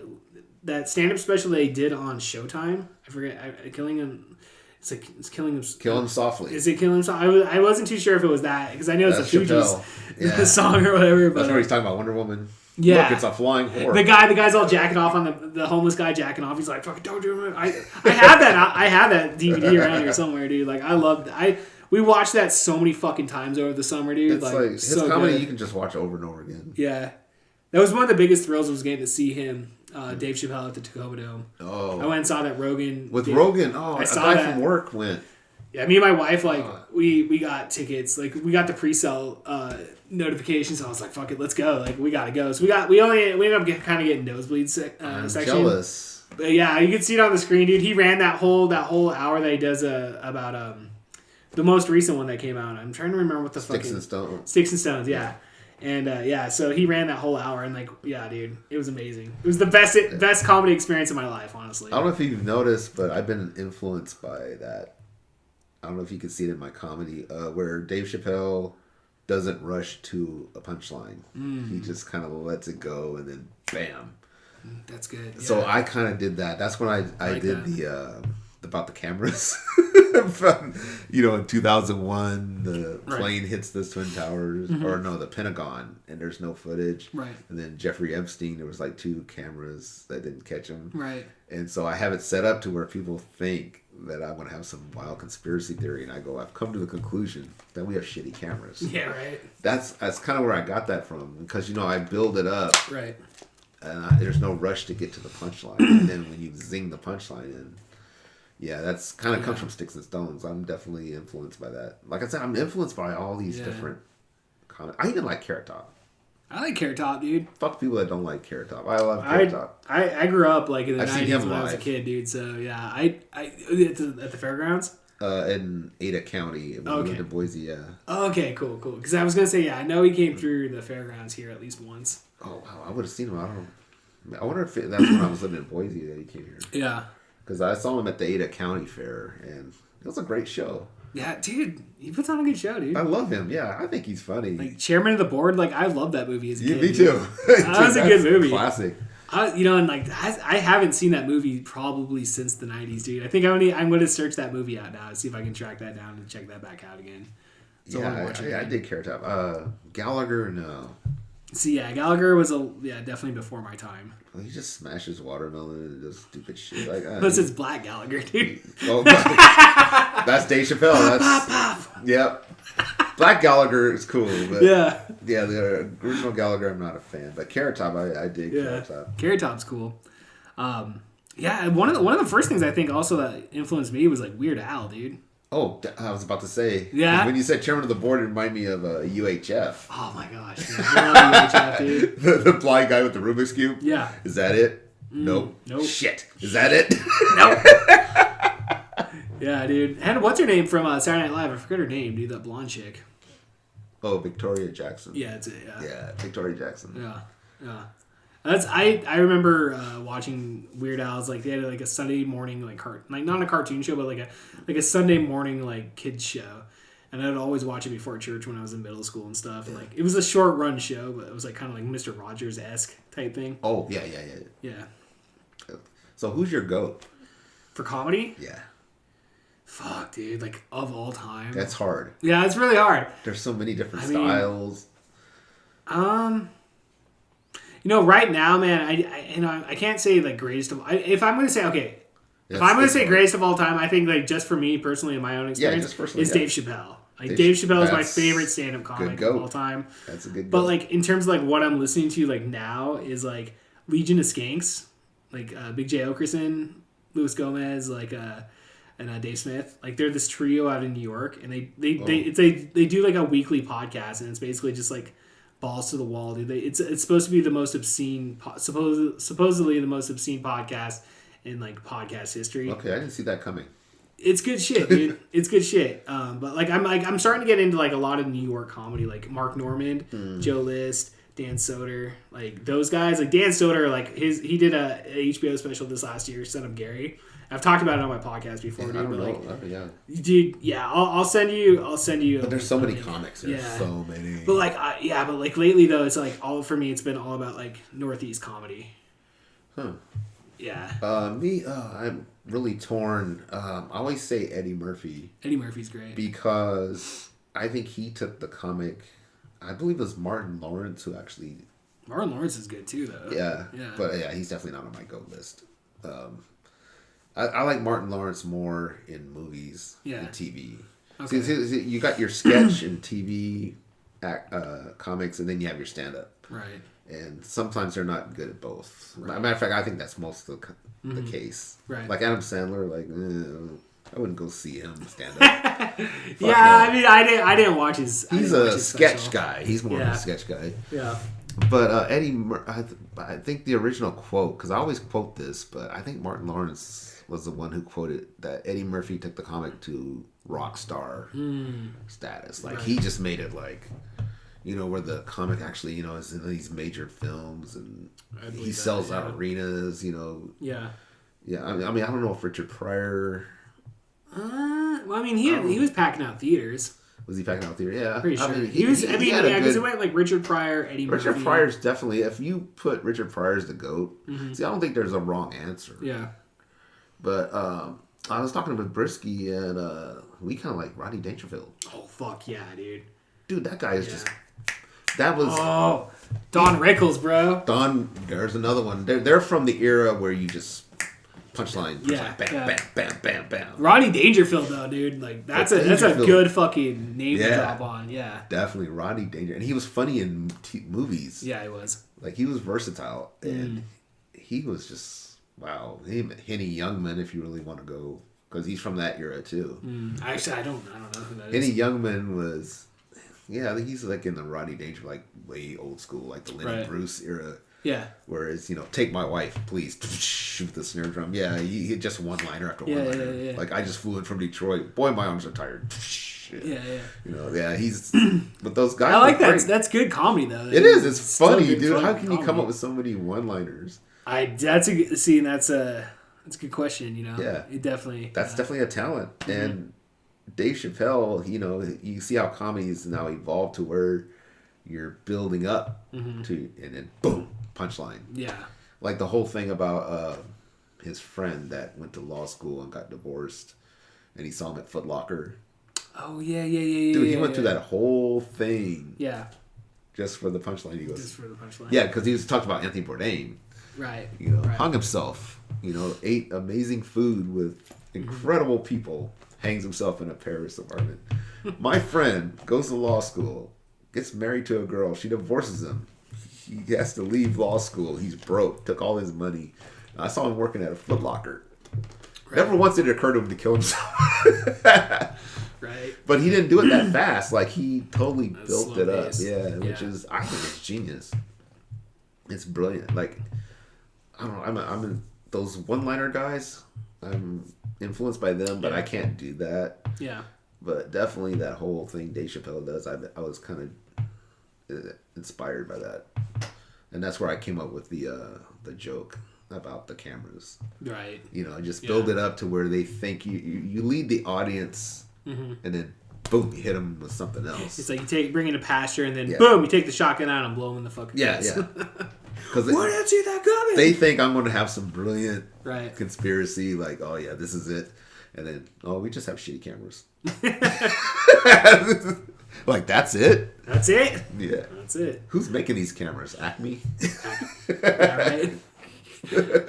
that stand up special they did on Showtime. I forget Killing Him. It's like it's Killing Him. Kill Him Softly. Is it Killing Him Softly? I wasn't too sure if it was that because I know it's a Fugees song or whatever. But that's where he's talking about Wonder Woman. Yeah, look, it's a flying whore. The guy's all jacking off on the homeless guy jacking off. He's like, "Fucking don't do it." I have that. I have that DVD around here somewhere, dude. Like I loved. We watched that so many fucking times over the summer, dude. It's like his comedy you can just watch over and over again. Yeah, that was one of the biggest thrills was getting to see him, Dave Chappelle at the Tacoma Dome. Oh, I went and saw that Rogan Rogan. Oh, a guy from work went. Yeah, me and my wife we got tickets. Like we got the pre-sale notifications. So I was like, "Fuck it, let's go!" Like we gotta go. So we ended up kind of getting nosebleed I'm section. Jealous. But yeah, you can see it on the screen, dude. He ran that whole hour that he does about the most recent one that came out. I'm trying to remember what the Sticks and Stones. Sticks and Stones, yeah. And so he ran that whole hour, and like, yeah, dude, it was amazing. It was the best comedy experience of my life, honestly. I don't know if you've noticed, but I've been influenced by that. I don't know if you can see it in my comedy, where Dave Chappelle doesn't rush to a punchline. He just kind of lets it go, and then bam. That's good. Yeah. So I kind of did that. That's when I did the about the cameras. From, in 2001, the plane hits the Twin Towers, or no, the Pentagon, and there's no footage. Right. And then Jeffrey Epstein, there was like 2 cameras that didn't catch him. Right. And so I have it set up to where people think that I want to have some wild conspiracy theory, and I go, I've come to the conclusion that we have shitty cameras. Yeah, right. That's kind of where I got that from, because I build it up. Right. And there's no rush to get to the punchline. And then when you zing the punchline in, that's kind of comes from Sticks and Stones. I'm definitely influenced by that. Like I said, I'm influenced by all these different comments. I even like Carrot Top. I like Carrot Top, dude. Fuck people that don't like Carrot Top. I love Carrot Top. I grew up like in the 90s when live. I was a kid, dude. So yeah, I at the fairgrounds. In Ada County, when we lived in Boise. Yeah. Okay, cool. Because I was gonna say, I know he came through the fairgrounds here at least once. Oh wow, I would have seen him. I wonder if that's when I was living in Boise that he came here. Yeah. Because I saw him at the Ada County Fair, and it was a great show. Yeah, dude, he puts on a good show, dude. I love him. Yeah, I think he's funny. Like Chairman of the Board, like I love that movie as a kid. Me too. That was a good movie. Classic. And like I haven't seen that movie probably since the 90s, dude. I think I'm going to search that movie out now to see if I can track that down and check that back out again. So I did Carrot Top. Gallagher, no. See, Gallagher was definitely before my time. Well, he just smashes watermelon and does stupid shit. Like, Plus, it's Black Gallagher, dude. Oh, that's Dave Chappelle. Yep. Black Gallagher is cool, but the original Gallagher, I'm not a fan. But Carrot Top, I dig Carrot Top. Carrot Top's cool. One of the first things I think also that influenced me was like Weird Al, dude. Oh, I was about to say. Yeah. When you said Chairman of the Board, it reminded me of UHF. Oh my gosh, I love UHF, dude. the blind guy with the Rubik's Cube. Yeah. Is that it? Nope. Shit. Is that it? Nope. Yeah, dude. And what's her name from Saturday Night Live? I forget her name, dude. That blonde chick. Oh, Victoria Jackson. Yeah, it's Yeah, Victoria Jackson. Yeah. I remember watching Weird Al's, like they had like a Sunday morning like not a cartoon show, but like a Sunday morning like kids show, and I'd always watch it before church when I was in middle school and stuff. And, like it was a short run show, but it was like kind of like Mr. Rogers-esque type thing. Oh yeah. So who's your GOAT for comedy? Yeah. Fuck, dude. Like of all time. That's hard. Yeah, it's really hard. There's so many different styles. Right now, man, I can't say like greatest of. If I'm gonna say if I'm gonna say greatest of all time, I think like just for me personally in my own experience, is Dave Chappelle. Like Dave Chappelle is my favorite stand-up comic of all time. That's a good. But like in terms of like what I'm listening to like now is like Legion of Skanks, like Big J Okerson, Luis Gomez, like and Dave Smith. Like they're this trio out in New York, and they do like a weekly podcast, and it's basically just like balls to the wall, dude. It's supposed to be the most obscene, supposedly the most obscene podcast in like podcast history. Okay, I didn't see that coming. It's good shit, dude. It's good shit. But I'm starting to get into like a lot of New York comedy, like Mark Normand, Joe List, Dan Soder, like those guys. Like Dan Soder, like he did a HBO special this last year, Son of Gary. I've talked about it on my podcast before, dude. I don't know. Dude, I'll send you. But there's so many comics. There's so many. But like lately though, it's like all for me. It's been all about like Northeast comedy. Huh. Yeah. I'm really torn. I always say Eddie Murphy. Eddie Murphy's great because I think he took the comic. I believe it was Martin Lawrence who actually. Martin Lawrence is good too, though. Yeah. But he's definitely not on my GOAT list. I like Martin Lawrence more in movies than TV. Okay. See, you got your sketch and TV comics, and then you have your stand-up. Right. And sometimes they're not good at both. Right. As a matter of fact, I think that's most of the case. Right. Like Adam Sandler, I wouldn't go see him stand up. No. I mean, I didn't watch his. He's a sketch guy. He's more of a sketch guy. Yeah. But I think the original quote, because I always quote this, but I think Martin Lawrence was the one who quoted that Eddie Murphy took the comic to rock star status. Like he just made it like, where the comic actually, is in these major films and he that, sells out arenas, Yeah. Yeah, I mean, I don't know if Richard Pryor... Well, I mean, he was packing out theaters. Was he packing out theater? Yeah. Pretty sure. I mean, he was, because good... it went like Richard Pryor, Eddie Murphy. Richard Pryor's definitely, if you put Richard Pryor as the GOAT, see, I don't think there's a wrong answer. Yeah. But I was talking with Brisky, and we kind of like Rodney Dangerfield. Oh, fuck yeah, dude. Dude, that guy is just... That was... Oh, Don Rickles, bro. There's another one. They're from the era where you just... Punchline, yeah, bam, bam, bam, bam. Rodney Dangerfield, though, dude, like that's a good fucking name to drop on. Yeah, definitely Rodney Dangerfield, and he was funny in movies. Yeah, he was. Like he was versatile, and he was just him, Henny Youngman, if you really want to go, because he's from that era too. Actually, I don't know who that is. Henny Youngman was, I think he's like in the Rodney Dangerfield, like way old school, like the Lenny Bruce era. Yeah. Whereas, take my wife, please. Shoot the snare drum. Yeah, he hit just one liner after one liner. Yeah. Like, I just flew in from Detroit. Boy, my arms are tired. Yeah. He's... But those guys... I like that. That's good comedy, though. It is. It's funny, dude. How can you come up with so many one-liners? That's a good question, Yeah. It definitely... That's definitely a talent. And Dave Chappelle, you see how comedies now evolved to where you're building up to... And then, boom. Punchline. Yeah. Like the whole thing about his friend that went to law school and got divorced and he saw him at Foot Locker. Oh, yeah. Dude, he went through that whole thing. Yeah. Just for the punchline. He goes, just for the punchline. Yeah, because he was talking about Anthony Bourdain. Right. Hung himself. Ate amazing food with incredible people. Hangs himself in a Paris apartment. My friend goes to law school, gets married to a girl. She divorces him. He has to leave law school. He's broke. Took all his money. I saw him working at a Foot Locker. Never once did it occur to him to kill himself. Right. But he didn't do it that fast. Like, he totally built it up. Pace. Yeah, which is, I think it's genius. It's brilliant. Like, I don't know. I'm in those one-liner guys. I'm influenced by them, but I can't do that. Yeah. But definitely that whole thing Dave Chappelle does, I was kind of inspired by that, and that's where I came up with the joke about the cameras. Right. Just build it up to where they think you lead the audience, and then boom, you hit them with something else. It's like you bring in a pasture, and then boom, you take the shotgun out and blow them in the fucking face. Yeah. Because why didn't see that coming? They think I'm going to have some brilliant conspiracy, like, oh yeah, this is it, and then we just have shitty cameras. Like, that's it? That's it? Yeah. That's it. Who's making these cameras? Acme? Yeah, right?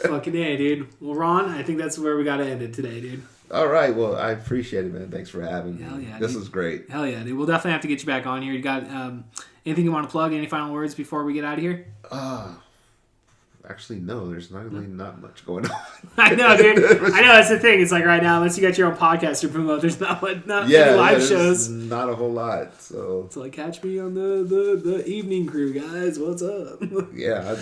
Fucking A, dude. Well, Ron, I think that's where we got to end it today, dude. All right. Well, I appreciate it, man. Thanks for having me. Hell yeah. This was great. Hell yeah, dude. We'll definitely have to get you back on here. You got anything you want to plug? Any final words before we get out of here? Actually, no. There's really not much going on. I know, dude. I know, that's the thing. It's like right now, unless you got your own podcast to promote, there's not live shows. Not a whole lot. So it's like, catch me on the evening crew, guys. What's up? Yeah,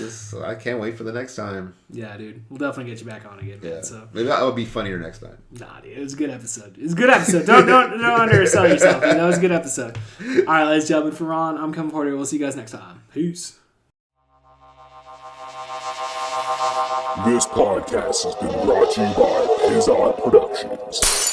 I can't wait for the next time. Yeah, dude. We'll definitely get you back on again. Yeah. Man, so maybe that'll be funnier next time. Nah, dude. It was a good episode. Don't undersell yourself, dude. That was a good episode. All right, ladies and gentlemen, for Ron, I'm Kevin Porter. We'll see you guys next time. Peace. This podcast has been brought to you by Pizza Productions.